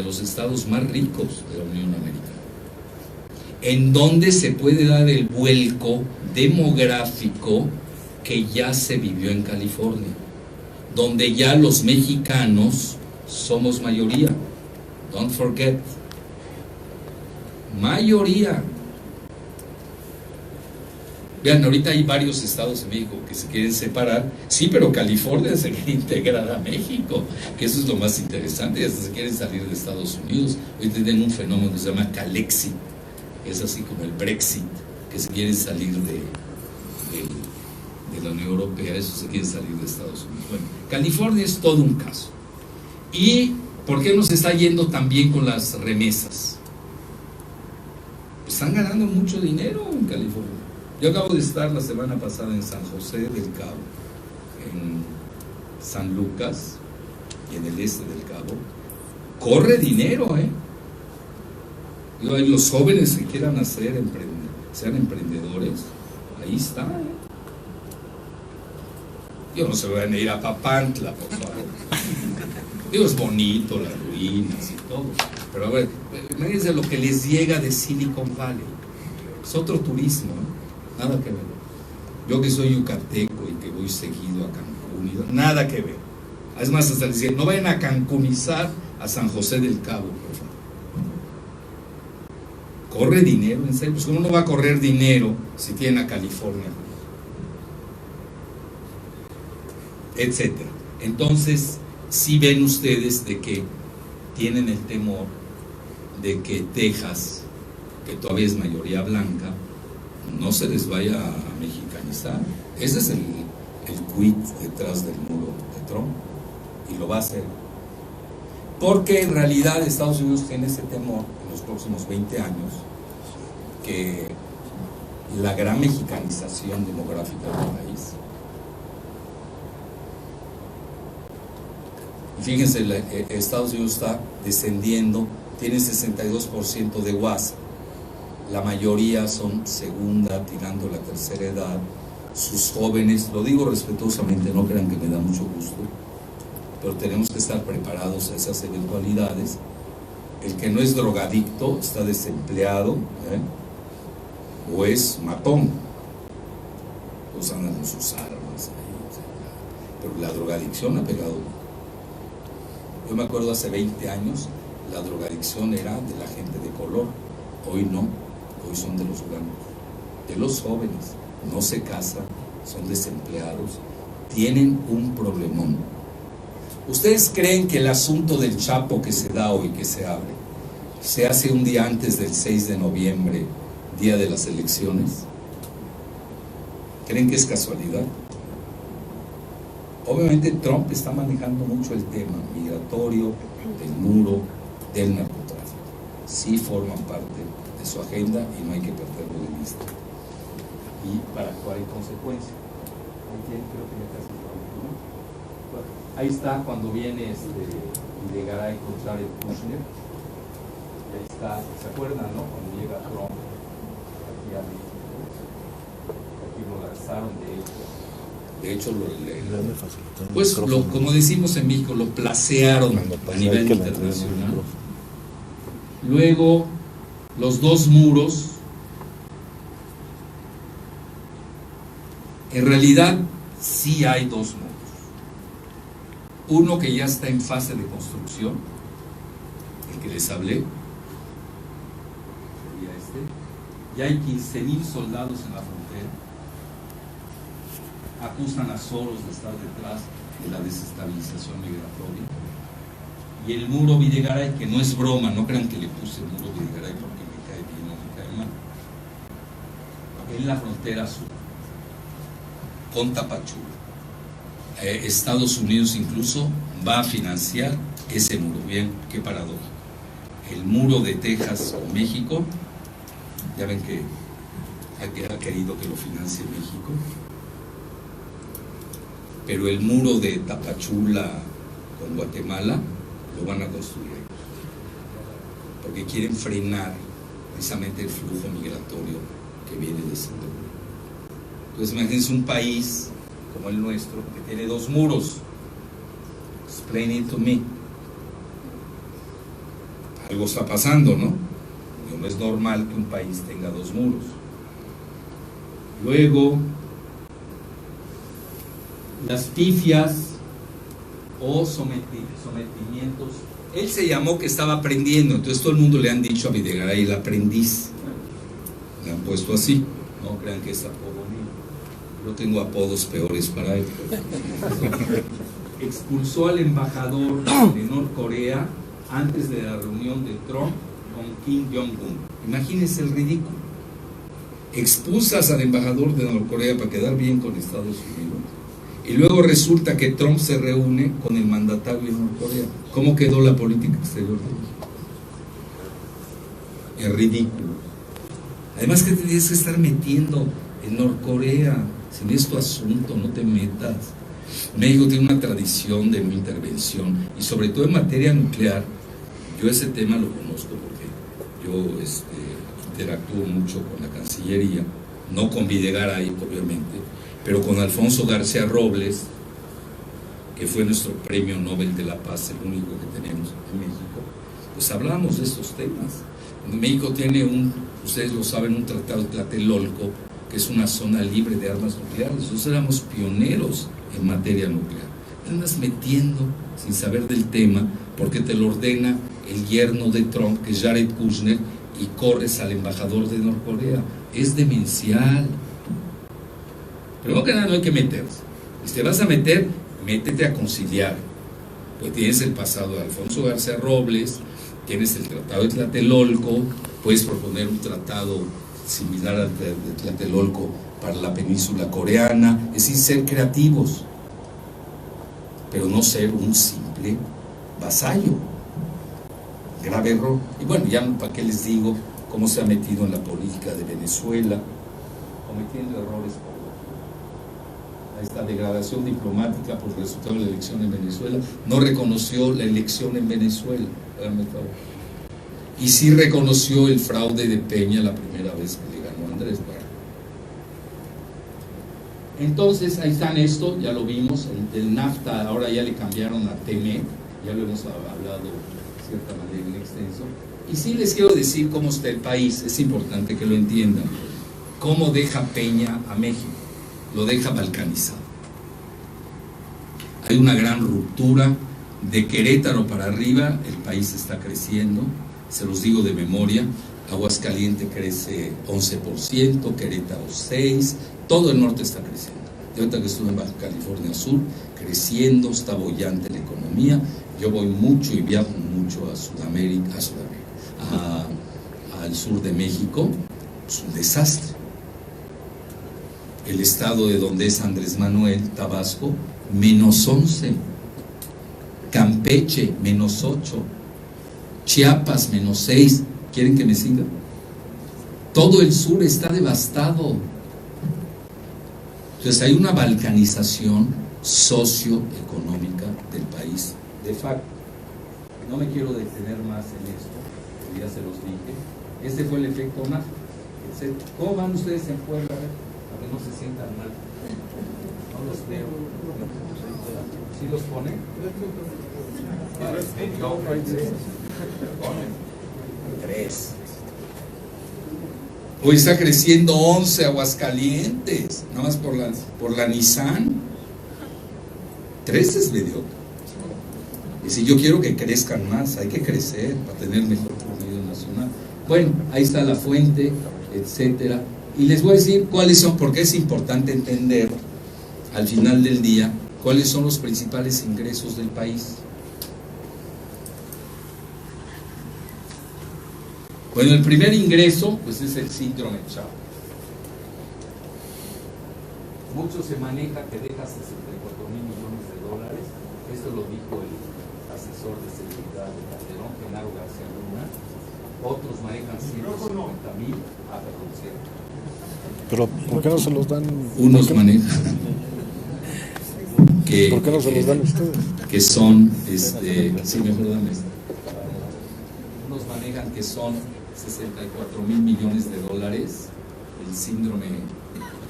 los estados más ricos de la Unión Americana, en donde se puede dar el vuelco demográfico que ya se vivió en California, donde ya los mexicanos somos mayoría. Don't forget, mayoría. Vean, ahorita hay varios estados en México que se quieren separar, sí, pero California se quiere integrar a México, que eso es lo más interesante, y hasta se quieren salir de Estados Unidos. Hoy tienen un fenómeno que se llama Calexit, que es así como el Brexit, que se quieren salir de la Unión Europea, eso se quiere salir de Estados Unidos. Bueno, California es todo un caso. ¿Y por qué nos está yendo tan bien con las remesas? Están ganando mucho dinero en California. Yo acabo de estar la semana pasada en San José del Cabo, en San Lucas y en el este del Cabo. Corre dinero, Digo, los jóvenes que quieran sean emprendedores, ahí está, Yo no se van a ir a Papantla, por favor. Digo, es bonito, las ruinas y todo, pero a ver, imagínense lo que les llega de Silicon Valley. Es otro turismo, nada que ver. Yo que soy yucateco y que voy seguido a Cancún, nada que ver. Es más, hasta les dicen, no vayan a cancunizar a San José del Cabo, por favor. Corre dinero, en serio. Pues ¿cómo no va a correr dinero si tiene a California? Etcétera. Entonces, si ven ustedes de que tienen el temor de que Texas, que todavía es mayoría blanca, no se les vaya a mexicanizar. Ese es el quid detrás del muro de Trump, y lo va a hacer. Porque en realidad Estados Unidos tiene ese temor en los próximos 20 años, que la gran mexicanización demográfica del país. Fíjense, Estados Unidos está descendiendo, tiene 62% de WhatsApp, la mayoría son segunda, tirando la tercera edad. Sus jóvenes, lo digo respetuosamente, no crean que me da mucho gusto, pero tenemos que estar preparados a esas eventualidades. El que no es drogadicto está desempleado, o es matón, pues andan con sus armas ahí, pero la drogadicción ha pegado. Yo me acuerdo hace 20 años, la drogadicción era de la gente de color. Hoy no, hoy son de los blancos, de los jóvenes. No se casan, son desempleados, tienen un problemón. ¿Ustedes creen que el asunto del Chapo que se da hoy, que se abre, se hace un día antes del 6 de noviembre, día de las elecciones? ¿Creen que es casualidad? Obviamente Trump está manejando mucho el tema migratorio, del muro, del narcotráfico. Sí forman parte de su agenda y no hay que perderlo de vista. Y para actuar en consecuencia. Ahí está cuando viene llegará a encontrar el Kushner. Ahí está, ¿se acuerdan, no? Cuando llega Trump aquí a México. Aquí lo lanzaron de hecho, pues como decimos en México, lo placearon a nivel internacional. Luego, los dos muros En realidad, sí hay dos muros. Uno que ya está en fase de construcción, el que les hablé, sería este. Ya hay 15,000 soldados en la frontera. Acusan a Soros de estar detrás de la desestabilización migratoria. Y el muro Videgaray, que no es broma, no crean que le puse el muro Videgaray porque me cae bien o me cae mal. En la frontera sur, con Tapachula. Estados Unidos incluso va a financiar ese muro. Bien, qué paradoja. El muro de Texas con México, ya ven que ha querido que lo financie México, pero el muro de Tapachula con Guatemala lo van a construir porque quieren frenar precisamente el flujo migratorio que viene de Centroamérica. Entonces imagínense un país como el nuestro que tiene dos muros. Explain it to me. Algo está pasando, ¿no? No es normal que un país tenga dos muros. Luego, las pifias o sometimientos. Él se llamó que estaba aprendiendo, entonces todo el mundo le han dicho a Videgaray el aprendiz. Le han puesto así. No crean que es apodo mío. Yo tengo apodos peores para él. Expulsó al embajador de Norcorea antes de la reunión de Trump con Kim Jong-un. Imagínense el ridículo. Expulsas al embajador de Norcorea para quedar bien con Estados Unidos. Y luego resulta que Trump se reúne con el mandatario de Norcorea. ¿Cómo quedó la política exterior de México? Es ridículo. Además, que te tienes que estar metiendo en Norcorea. Si es tu asunto, no te metas. México tiene una tradición de no intervención y sobre todo en materia nuclear. Yo ese tema lo conozco porque yo interactúo mucho con la Cancillería, no con Videgaray obviamente, pero con Alfonso García Robles, que fue nuestro premio Nobel de la Paz, el único que tenemos en México. Pues hablamos de estos temas. México tiene ustedes lo saben, un tratado de Tlatelolco, que es una zona libre de armas nucleares. Nosotros éramos pioneros en materia nuclear. Te andas metiendo sin saber del tema porque te lo ordena el yerno de Trump, que es Jared Kushner, y corres al embajador de Norcorea. Es demencial. Pero que nada, no hay que meterse. Si te vas a meter, métete a conciliar. Pues tienes el pasado de Alfonso García Robles, tienes el tratado de Tlatelolco, puedes proponer un tratado similar al de Tlatelolco para la península coreana, es decir, ser creativos, pero no ser un simple vasallo. Grave error. Y bueno, ya para qué les digo cómo se ha metido en la política de Venezuela, cometiendo errores. Esta degradación diplomática por el resultado de la elección en Venezuela, no reconoció la elección en Venezuela, háganme el favor. Y sí reconoció el fraude de Peña la primera vez que le ganó Andrés Barajas. Entonces, ahí están esto, ya lo vimos, el NAFTA ahora ya le cambiaron a TME, ya lo hemos hablado de cierta manera en extenso. Y sí les quiero decir cómo está el país, es importante que lo entiendan. Cómo deja Peña a México, lo deja balcanizado. Hay una gran ruptura, de Querétaro para arriba, el país está creciendo, se los digo de memoria. Aguascalientes crece 11%, Querétaro 6%, todo el norte está creciendo. Yo ahorita que estuve en Baja California Sur, creciendo, está bollante la economía. Yo voy mucho y viajo mucho a Sudamérica, al sur de México. Es un desastre. El estado de donde es Andrés Manuel, Tabasco, -11%. Campeche, -8%. Chiapas, -6%. ¿Quieren que me siga? Todo el sur está devastado. Entonces hay una balcanización socioeconómica del país, de facto. No me quiero detener más en esto, ya se los dije. Este fue el efecto NAFTA. ¿Cómo van ustedes en Puebla? A ver, para que no se sientan mal. No los veo. ¿Sí los pone? Ponen 3. Hoy está creciendo 11 Aguascalientes, nada más por la Nissan. 3 es mediocre. Y si yo quiero que crezcan más, hay que crecer para tener mejor promedio nacional. Bueno, ahí está la fuente, etcétera. Y les voy a decir cuáles son, porque es importante entender al final del día cuáles son los principales ingresos del país. Bueno, el primer ingreso, pues es el síndrome Chao. Mucho se maneja que deja 64,000 millones de dólares. Esto lo dijo el asesor de seguridad de Calderón, Genaro García Luna. Otros manejan 150,000. Perdón, cierto. Pero ¿por qué no se los dan? Unos manejan ¿Por qué no se los dan ustedes? Que son, sí, mejor dame esto. Unos manejan que son 64,000 millones de dólares, el síndrome,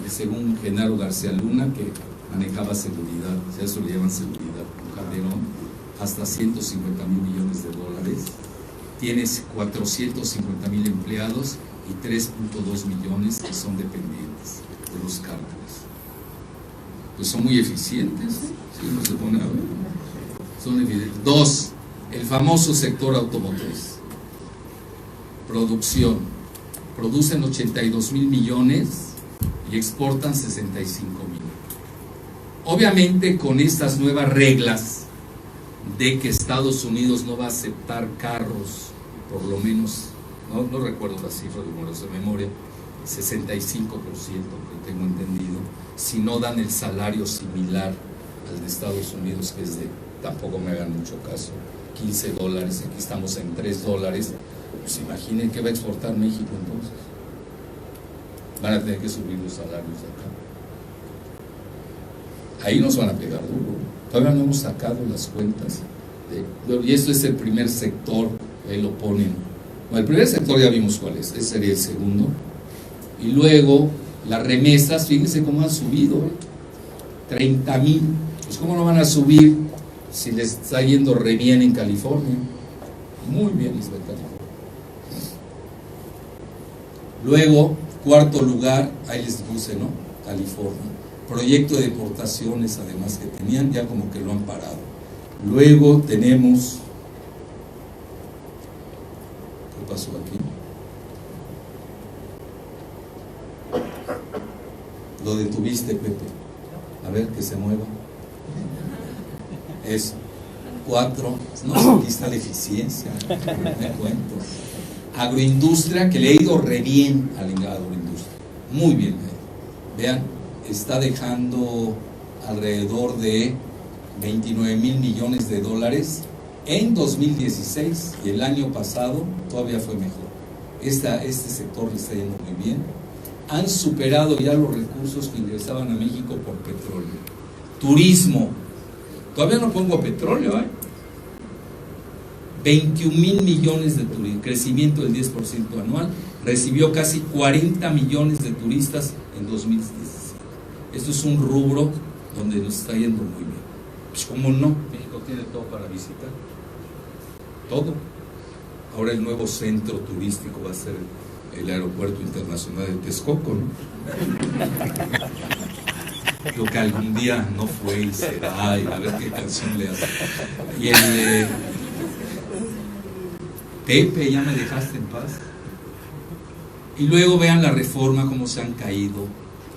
según Genaro García Luna, que manejaba seguridad, o sea, eso le llaman seguridad, Calderón, hasta 150,000 millones de dólares, tienes 450,000 empleados y 3.2 millones que son dependientes de los cárteles. Pues son muy eficientes, si uno se pone a ver, son evidentes. 2, el famoso sector automotriz. Producción, producen 82,000 millones y exportan 65,000. Obviamente con estas nuevas reglas de que Estados Unidos no va a aceptar carros, por lo menos, no recuerdo la cifra de memoria, 65% que tengo entendido, si no dan el salario similar al de Estados Unidos, que es de, tampoco me hagan mucho caso, $15, aquí estamos en $3, pues imaginen que va a exportar México entonces. Van a tener que subir los salarios de acá. Ahí nos van a pegar duro. Todavía no hemos sacado las cuentas. Y esto es el primer sector, ahí lo ponen. Bueno, el primer sector ya vimos cuál es, ese sería el segundo. Y luego, las remesas, fíjense cómo han subido, 30,000. Pues cómo no van a subir si les está yendo re bien en California. Muy bien les va en California. Luego, cuarto lugar, ahí les puse, ¿no? California. Proyecto de deportaciones, además, que tenían, ya como que lo han parado. Luego tenemos... ¿Qué pasó aquí? Lo detuviste, Pepe. A ver, que se mueva. Eso. 4. No, aquí está la eficiencia. No me cuento. Agroindustria, que le ha ido re bien a la agroindustria. Muy bien. Vean, está dejando alrededor de 29,000 millones de dólares en 2016, y el año pasado todavía fue mejor. Este sector le está yendo muy bien. Han superado ya los recursos que ingresaban a México por petróleo. Turismo, todavía no pongo petróleo, 21,000 millones de turistas, crecimiento del 10% anual, recibió casi 40 millones de turistas en 2017. Esto es un rubro donde nos está yendo muy bien. Pues cómo no, México tiene todo para visitar, todo. Ahora el nuevo centro turístico va a ser el Aeropuerto Internacional de Texcoco, ¿no? Lo que algún día no fue y será, y a ver qué canción le hace. Y el Pepe, ya me dejaste en paz. Y luego vean la reforma, cómo se han caído.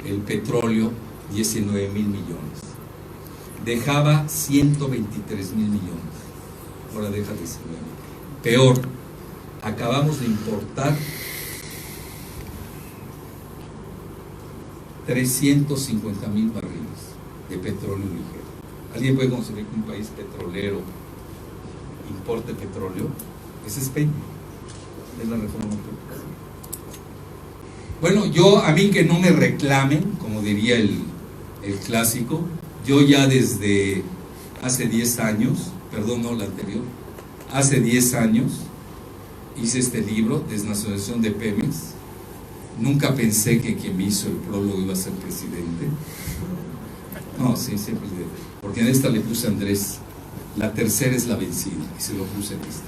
El petróleo, 19,000 millones. Dejaba 123,000 millones. Ahora deja 19,000. Peor, acabamos de importar 350,000 barriles de petróleo ligero. ¿Alguien puede conseguir que un país petrolero importe petróleo? Ese es Peña. Es la reforma. Bueno, a mí que no me reclamen, como diría el clásico, yo ya desde hace 10 años, perdón, no la anterior, hace 10 años hice este libro, Desnacionalización de Pemex. Nunca pensé que quien me hizo el prólogo iba a ser presidente. No, sí, siempre, porque en esta le puse a Andrés, la tercera es la vencida, y se lo puse en esta.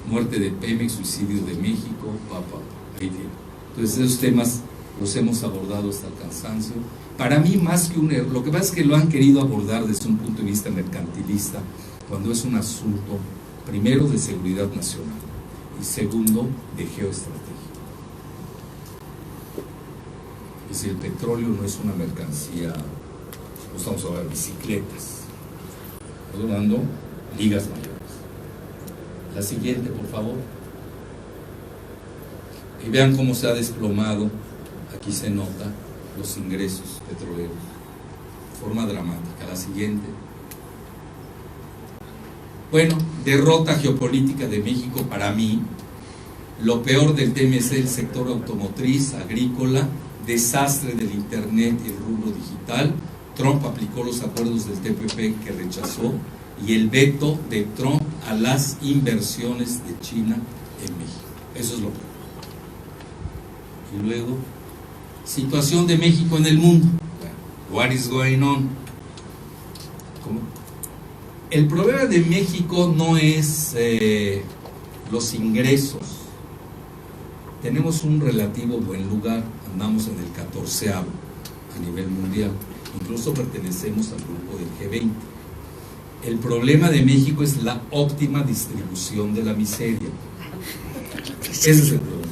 Muerte de Pemex, suicidio de México, papá. Ahí tiene. Entonces esos temas los hemos abordado hasta el cansancio. Para mí, más que un error, lo que pasa es que lo han querido abordar desde un punto de vista mercantilista, cuando es un asunto, primero, de seguridad nacional y segundo, de geoestrategia. Es decir, el petróleo no es una mercancía, no estamos hablando de bicicletas, estamos hablando de ligas mayores. La siguiente, por favor. Y vean cómo se ha desplomado, aquí se nota, los ingresos petroleros, de forma dramática. La siguiente. Bueno, derrota geopolítica de México para mí, lo peor del tema es el sector automotriz, agrícola, desastre del internet y el rubro digital. Trump aplicó los acuerdos del TPP que rechazó y el veto de Trump a las inversiones de China en México. Eso es lo peor. Y luego, situación de México en el mundo. What is going on? ¿Cómo? El problema de México no es los ingresos. Tenemos un relativo buen lugar, andamos en el 14º a nivel mundial, incluso pertenecemos al grupo del G20. El problema de México es la óptima distribución de la miseria. Ese es el problema.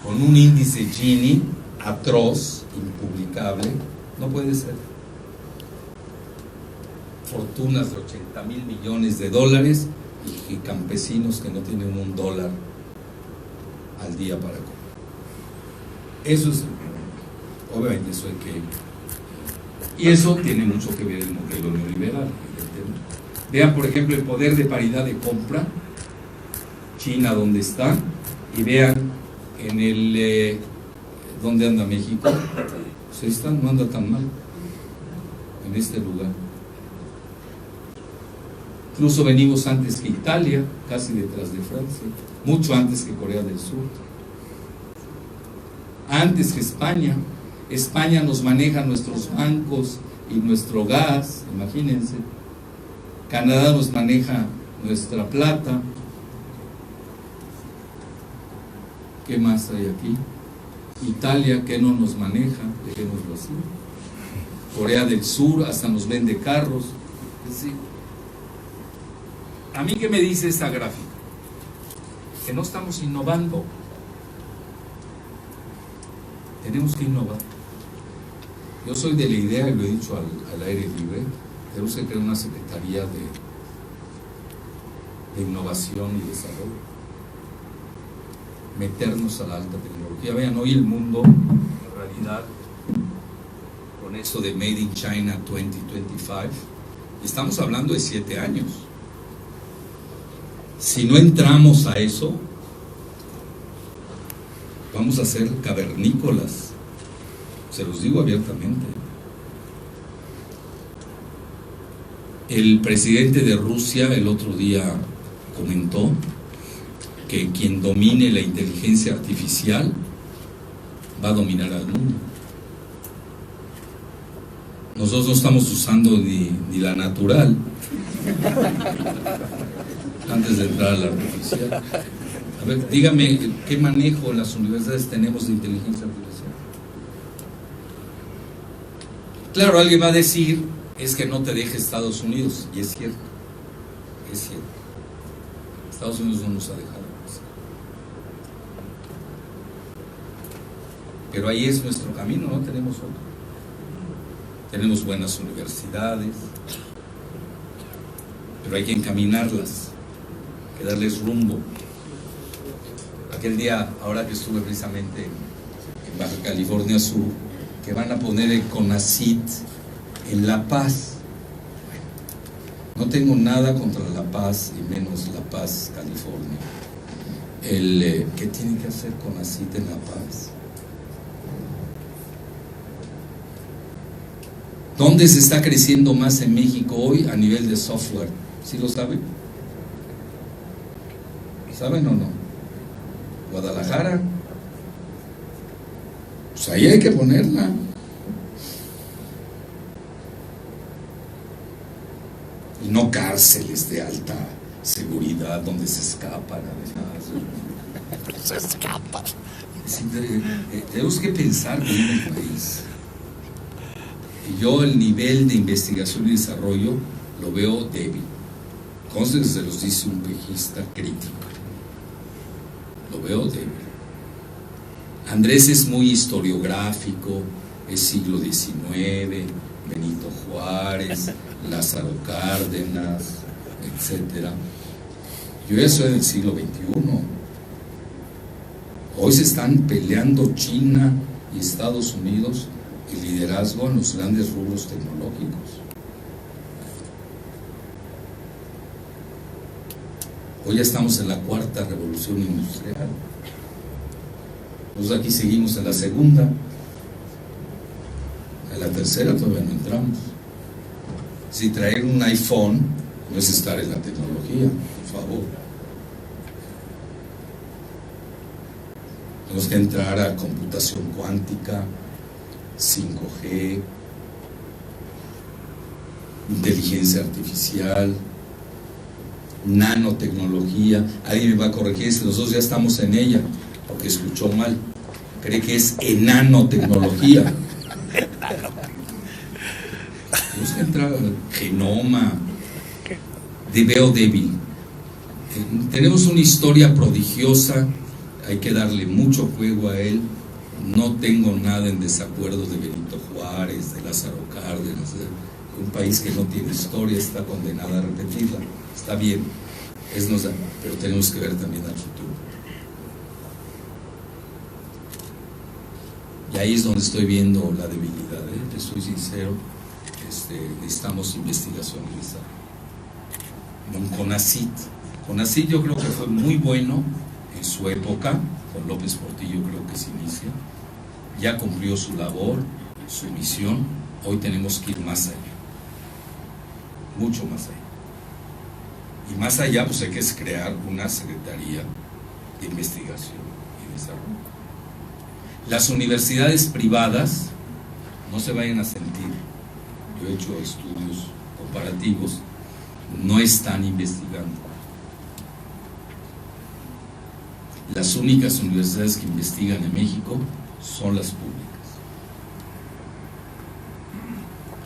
Con un índice Gini atroz, impublicable, no puede ser. Fortunas de 80,000 millones de dólares y campesinos que no tienen $1 al día para comer. Eso es, obviamente, eso hay que... Y eso tiene mucho que ver el modelo neoliberal. Vean, por ejemplo, el poder de paridad de compra, China, donde está, y vean en el... ¿dónde anda México? Pues ahí está, no anda tan mal, en este lugar. Incluso venimos antes que Italia, casi detrás de Francia, mucho antes que Corea del Sur, antes que España. España nos maneja nuestros bancos y nuestro gas, imagínense. Canadá nos maneja nuestra plata. ¿Qué más hay aquí? Italia, que no nos maneja, dejémoslo así. Corea del Sur hasta nos vende carros. Es decir, ¿a mí qué me dice esta gráfica? Que no estamos innovando. Tenemos que innovar. Yo soy de la idea, y lo he dicho al aire libre, tenemos que crear una secretaría de innovación y desarrollo. Meternos a la alta tecnología. Vean, hoy el mundo, en realidad, con esto de Made in China 2025, estamos hablando de 7 años. Si no entramos a eso, vamos a ser cavernícolas. Se los digo abiertamente. El presidente de Rusia el otro día comentó que quien domine la inteligencia artificial va a dominar al mundo. Nosotros no estamos usando ni la natural antes de entrar a la artificial. A ver, dígame, ¿qué manejo en las universidades tenemos de inteligencia artificial? Claro, alguien va a decir, es que no te deje Estados Unidos, y es cierto, es cierto. Estados Unidos no nos ha dejado. Pero ahí es nuestro camino, no tenemos otro. Tenemos buenas universidades, pero hay que encaminarlas, hay que darles rumbo. Aquel día, ahora que estuve precisamente en Baja California Sur, que van a poner el CONACYT en La Paz. Bueno, no tengo nada contra La Paz, y menos La Paz, California. ¿Qué tiene que hacer CONACYT en La Paz? ¿Dónde se está creciendo más en México hoy a nivel de software? ¿Sí lo saben? ¿Saben o no? Guadalajara. Pues ahí hay que ponerla. Y no cárceles de alta seguridad donde se escapan además. Se escapan. Tenemos que pensar bien en el país. Y yo el nivel de investigación y desarrollo lo veo débil. Entonces se los dice un pejista crítico. Lo veo débil. Andrés es muy historiográfico, es siglo XIX, Benito Juárez, Lázaro Cárdenas, etcétera. Yo ya soy del siglo XXI. Hoy se están peleando China y Estados Unidos el liderazgo en los grandes rubros tecnológicos. Hoy ya estamos en la cuarta revolución industrial. Nosotros aquí seguimos en la segunda. En la tercera todavía no entramos. Si traer un iPhone no es estar en la tecnología, por favor. Tenemos que entrar a computación cuántica, 5G, inteligencia artificial, nanotecnología. Alguien me va a corregir si nosotros ya estamos en ella, porque escuchó mal. Cree que es enanotecnología. Tenemos que entrar al genoma. Veo débil. Tenemos una historia prodigiosa, hay que darle mucho juego a él. No tengo nada en desacuerdo de Benito Juárez, de Lázaro Cárdenas. Un país que no tiene historia está condenado a repetirla. Está bien, pero tenemos que ver también al futuro. Y ahí es donde estoy viendo la debilidad, te soy sincero. Necesitamos investigación y desarrollo. CONACYT yo creo que fue muy bueno en su época, con López Portillo creo que se inicia, ya cumplió su labor, su misión. Hoy tenemos que ir más allá, mucho más allá. Y más allá pues hay que crear una secretaría de investigación y desarrollo. Las universidades privadas, no se vayan a sentir, yo he hecho estudios comparativos, no están investigando. Las únicas universidades que investigan en México son las públicas.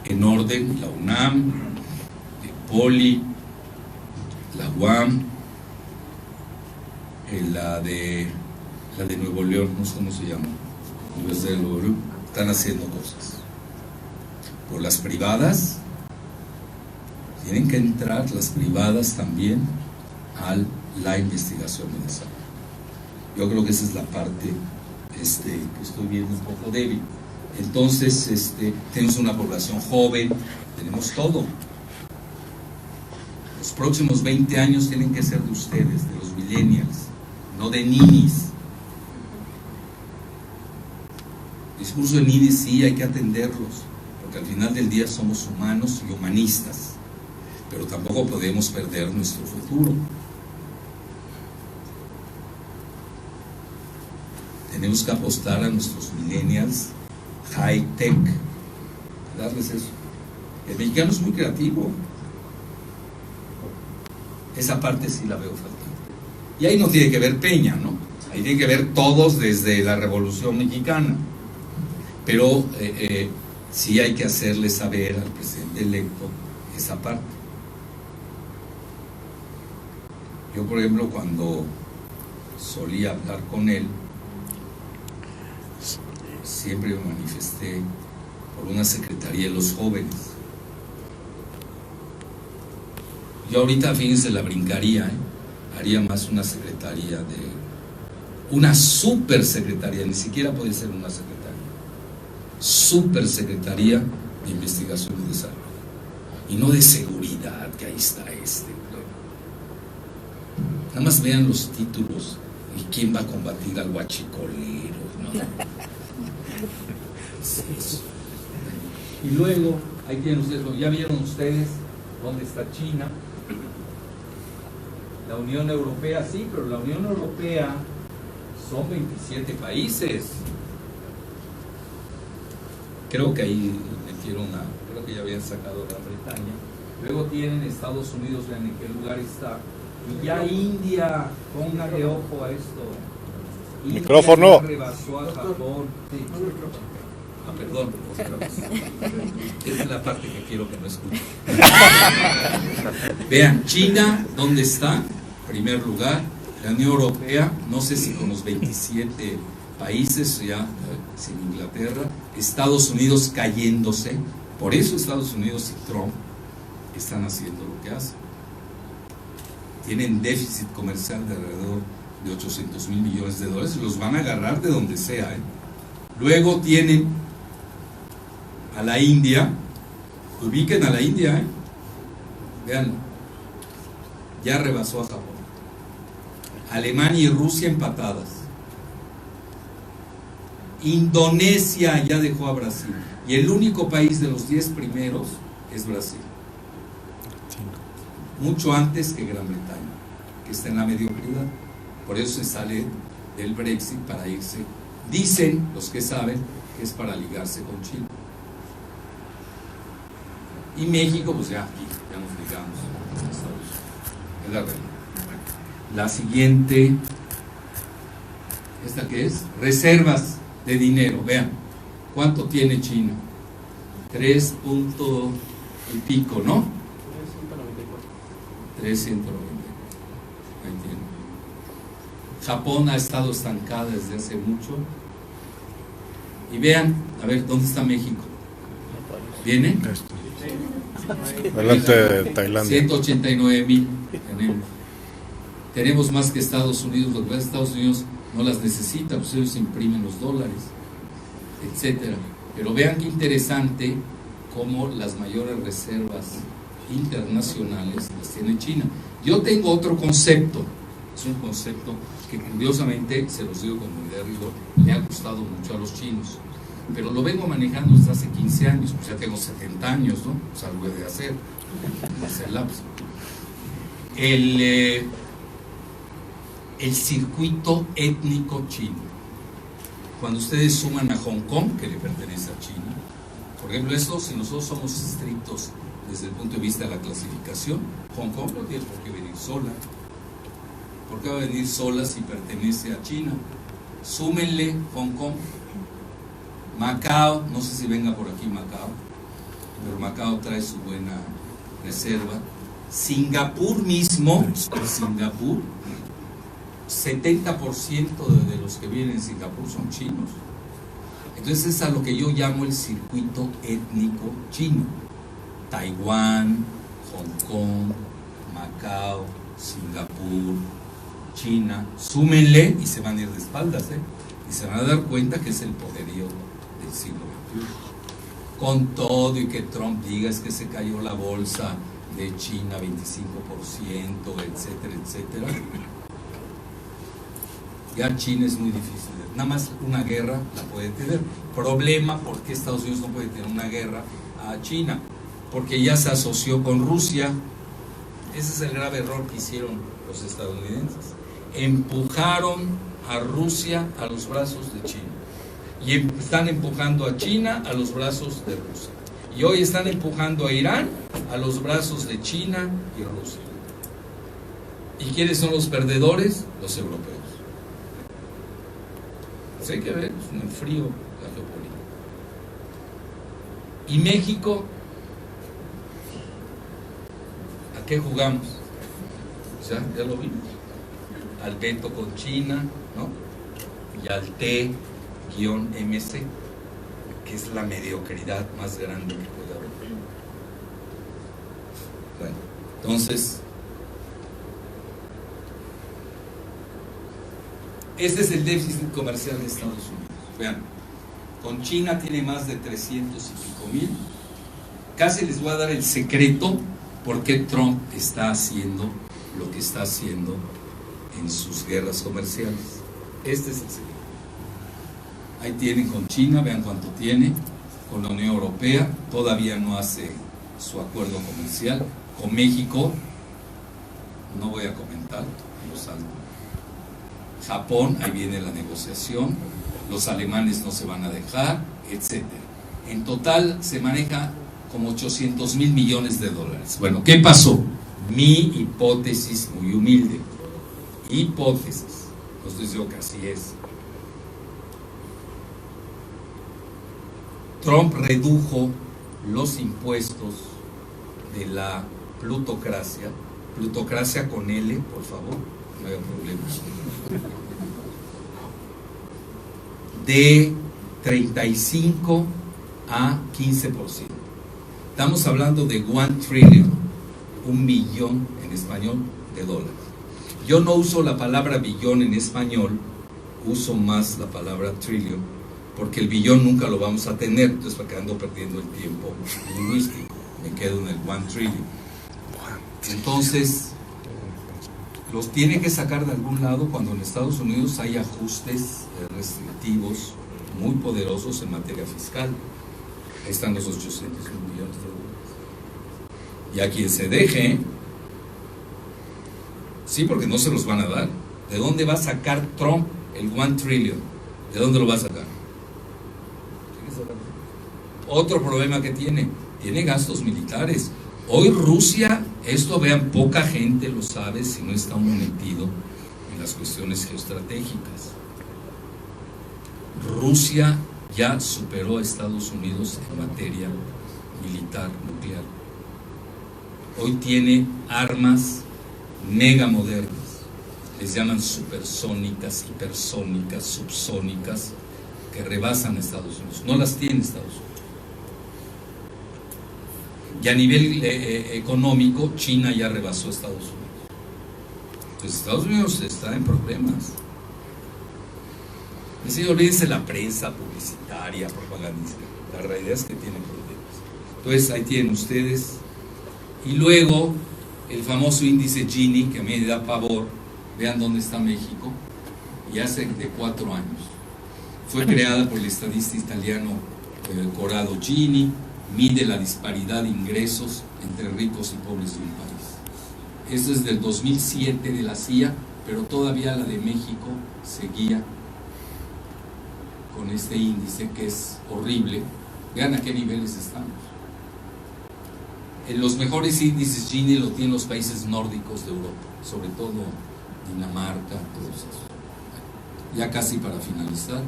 En orden, la UNAM, el POLI, la UAM, la de Nuevo León, no sé cómo se llama, Universidad de Nuevo León, están haciendo cosas. Por las privadas, tienen que entrar las privadas también a la investigación y desarrollo. Yo creo que esa es la parte que estoy viendo un poco débil. Entonces, tenemos una población joven, tenemos todo. Los próximos 20 años tienen que ser de ustedes, de los millennials, no de ninis. Discurso de ninis sí, hay que atenderlos, porque al final del día somos humanos y humanistas, pero tampoco podemos perder nuestro futuro. Tenemos que apostar a nuestros millennials high tech, darles eso. El mexicano es muy creativo, esa parte sí la veo faltando. Y ahí no tiene que ver Peña, ¿no? Ahí tiene que ver todos desde la Revolución Mexicana. Pero sí hay que hacerle saber al presidente electo esa parte. Yo, por ejemplo, cuando solía hablar con él, siempre me manifesté por una secretaría de los jóvenes. Yo ahorita, fíjense, la brincaría, haría más una secretaría una super secretaría, ni siquiera puede ser una secretaría, super secretaría de investigación y desarrollo, y no de seguridad, que ahí está nada más vean los títulos y quién va a combatir al huachicolero, ¿no? Es eso. Y luego, ahí tienen ustedes, ya vieron ustedes dónde está China, la Unión Europea, sí, pero la Unión Europea son 27 países. Creo que ahí metieron creo que ya habían sacado a Gran Bretaña. Luego tienen Estados Unidos, vean en qué lugar está. Y ya India, póngale ojo a esto. India Micrófono. ya rebasó a Japón. Sí. Ah, perdón, otra vez. Esta es la parte que quiero que no escuchen. Vean, China, ¿dónde está? Primer lugar. La Unión Europea, no sé si con los 27 países, ya sin Inglaterra. Estados Unidos cayéndose. Por eso Estados Unidos y Trump están haciendo lo que hacen. Tienen déficit comercial de alrededor de 800,000 millones de dólares y los van a agarrar de donde sea, ¿eh? Luego tienen a la India, ubiquen a la India, ¿eh? Veanlo, ya rebasó a Japón. Alemania y Rusia empatadas. Indonesia ya dejó a Brasil. Y el único país de los 10 primeros es Brasil. Mucho antes que Gran Bretaña, que está en la mediocridad. Por eso se sale del Brexit para irse. Dicen los que saben que es para ligarse con China. Y México, pues ya nos ligamos. Es la realidad. La siguiente, ¿esta qué es? Reservas de dinero. Vean, ¿cuánto tiene China? 3 punto y pico, ¿no? 390. Ahí tiene. Japón ha estado estancada desde hace mucho. Y vean, a ver, ¿dónde está México? ¿Viene? Delante de Tailandia. 189,000 tenemos. Tenemos más que Estados Unidos. Lo que pasa es que Estados Unidos no las necesita, pues ellos imprimen los dólares, etcétera. Pero vean qué interesante cómo las mayores reservas internacionales las tiene China. Yo tengo otro concepto, es un concepto que curiosamente, se los digo con muy de rigor, le ha gustado mucho a los chinos, pero lo vengo manejando desde hace 15 años, pues ya tengo 70 años, ¿no? Pues algo he de hacer, ese lapso. El circuito étnico chino. Cuando ustedes suman a Hong Kong, que le pertenece a China, por ejemplo, esto, si nosotros somos estrictos desde el punto de vista de la clasificación, Hong Kong no tiene por qué venir sola. ¿Por qué va a venir sola si pertenece a China? Súmenle Hong Kong. Macao, no sé si venga por aquí Macao, pero Macao trae su buena reserva. Singapur mismo, Singapur, 70% de los que vienen en Singapur son chinos. Entonces es a lo que yo llamo el circuito étnico chino. Taiwán, Hong Kong, Macao, Singapur, China, súmenle y se van a ir de espaldas, y se van a dar cuenta que es el poderío del siglo XXI. Con todo y que Trump diga es que se cayó la bolsa de China 25%, etcétera, etcétera. Ya China es muy difícil, nada más una guerra la puede tener. Problema, ¿por qué Estados Unidos no puede tener una guerra a China? Porque ya se asoció con Rusia. Ese es el grave error que hicieron los estadounidenses. Empujaron a Rusia a los brazos de China. Y están empujando a China a los brazos de Rusia. Y hoy están empujando a Irán a los brazos de China y Rusia. ¿Y quiénes son los perdedores? Los europeos. Pues hay que ver, es un frío la geopolítica. ¿Y México? ¿A qué jugamos? Ya lo vimos. Al veto con China, ¿no? Y al T-MC, que es la mediocridad más grande que puede haber. Bueno, entonces, este es el déficit comercial de Estados Unidos. Vean, con China tiene más de 300 y pico mil. Casi les voy a dar el secreto por qué Trump está haciendo lo que está haciendo en sus guerras comerciales. Este es el secreto. Ahí tienen con China, vean cuánto tiene. Con la Unión Europea, todavía no hace su acuerdo comercial. Con México, no voy a comentar, lo salto. Japón, ahí viene la negociación. Los alemanes no se van a dejar, etc. En total se maneja como 800,000 millones de dólares. Bueno, ¿qué pasó? Mi hipótesis muy humilde. Hipótesis. No estoy diciendo que así es. Trump redujo los impuestos de la plutocracia con L, por favor, no haya problemas, de 35 a 15%. Estamos hablando de 1 trillion, 1 billón en español de dólares. Yo no uso la palabra billón en español, uso más la palabra trillion, porque el billón nunca lo vamos a tener, entonces para que ando perdiendo el tiempo lingüístico, me quedo en el 1 trillion. Entonces, los tiene que sacar de algún lado cuando en Estados Unidos hay ajustes restrictivos muy poderosos en materia fiscal. Ahí están los 800 millones de dólares. Y a quien se deje, sí, porque no se los van a dar. ¿De dónde va a sacar Trump el 1 trillion? ¿De dónde lo va a sacar? Otro problema que tiene gastos militares. Hoy Rusia, esto vean, poca gente lo sabe si no está uno metido en las cuestiones geoestratégicas. Rusia ya superó a Estados Unidos en materia militar nuclear. Hoy tiene armas mega modernas, les llaman supersónicas, hipersónicas, subsónicas, que rebasan a Estados Unidos. No las tiene Estados Unidos. Y a nivel económico, China ya rebasó a Estados Unidos. Entonces Estados Unidos está en problemas. Sí, olvídense la prensa publicitaria, propagandística. La realidad es que tienen problemas. Entonces ahí tienen ustedes. Y luego el famoso índice Gini, que a mí me da pavor. Vean dónde está México. Y hace de 4 años. Fue creada por el estadista italiano Corrado Gini. Mide la disparidad de ingresos entre ricos y pobres de un país. Esto es del 2007 de la CIA, pero todavía la de México seguía con este índice que es horrible. Vean a qué niveles estamos. En los mejores índices Gini lo tienen los países nórdicos de Europa, sobre todo Dinamarca, todos esos. Ya casi para finalizar,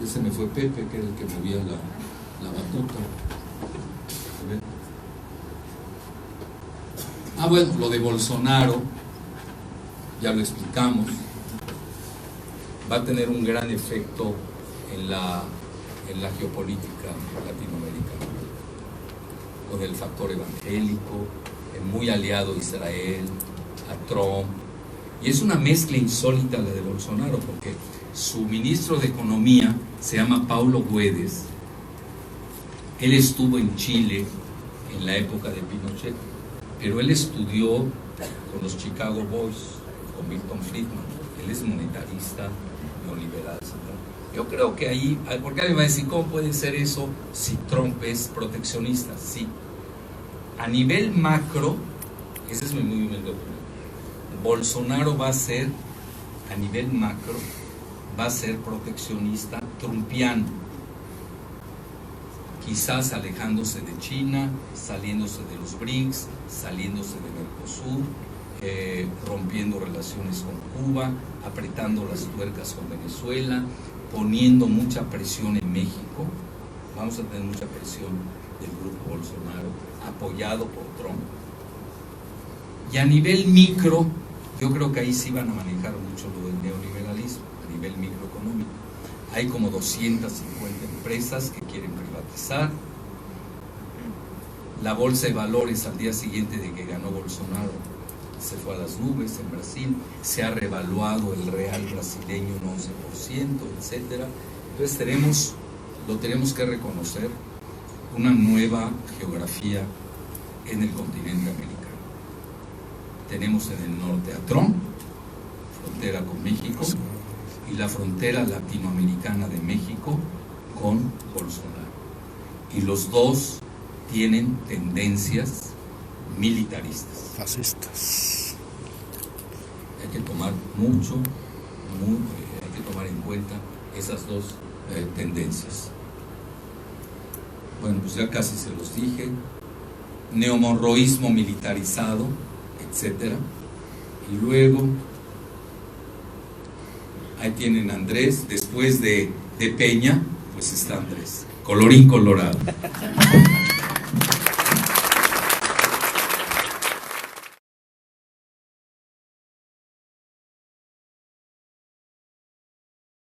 ya se me fue Pepe, que era el que movía la batuta. Bueno, lo de Bolsonaro, ya lo explicamos, va a tener un gran efecto en la geopolítica latinoamericana, con el factor evangélico, muy aliado a Israel, a Trump, y es una mezcla insólita la de Bolsonaro, porque su ministro de Economía se llama Paulo Guedes. Él estuvo en Chile en la época de Pinochet, pero él estudió con los Chicago Boys, con Milton Friedman. Él es monetarista, neoliberal, etc. Yo creo que ahí, porque alguien va a decir, ¿cómo puede ser eso si Trump es proteccionista? Sí. A nivel macro, ese es mi movimiento. Bolsonaro va a ser, a nivel macro, va a ser proteccionista trumpiano. Quizás alejándose de China, saliéndose de los BRICS, saliéndose de Mercosur, rompiendo relaciones con Cuba, apretando las tuercas con Venezuela, poniendo mucha presión en México. Vamos a tener mucha presión del grupo Bolsonaro, apoyado por Trump. Y a nivel micro, yo creo que ahí sí van a manejar mucho lo del neoliberalismo, a nivel microeconómico. Hay como 250 empresas que quieren privatizar. La bolsa de valores al día siguiente de que ganó Bolsonaro se fue a las nubes en Brasil, se ha revaluado el real brasileño un 11%, etc. Entonces lo tenemos que reconocer, una nueva geografía en el continente americano. Tenemos en el norte a Trump, frontera con México, y la frontera latinoamericana de México con Bolsonaro. Y los dos tienen tendencias militaristas. Fascistas. Hay que tomar hay que tomar en cuenta esas dos tendencias. Bueno, pues ya casi se los dije. Neomonroísmo militarizado, etcétera. Y luego ahí tienen a Andrés, después de Peña, Pues está Andrés, colorín colorado.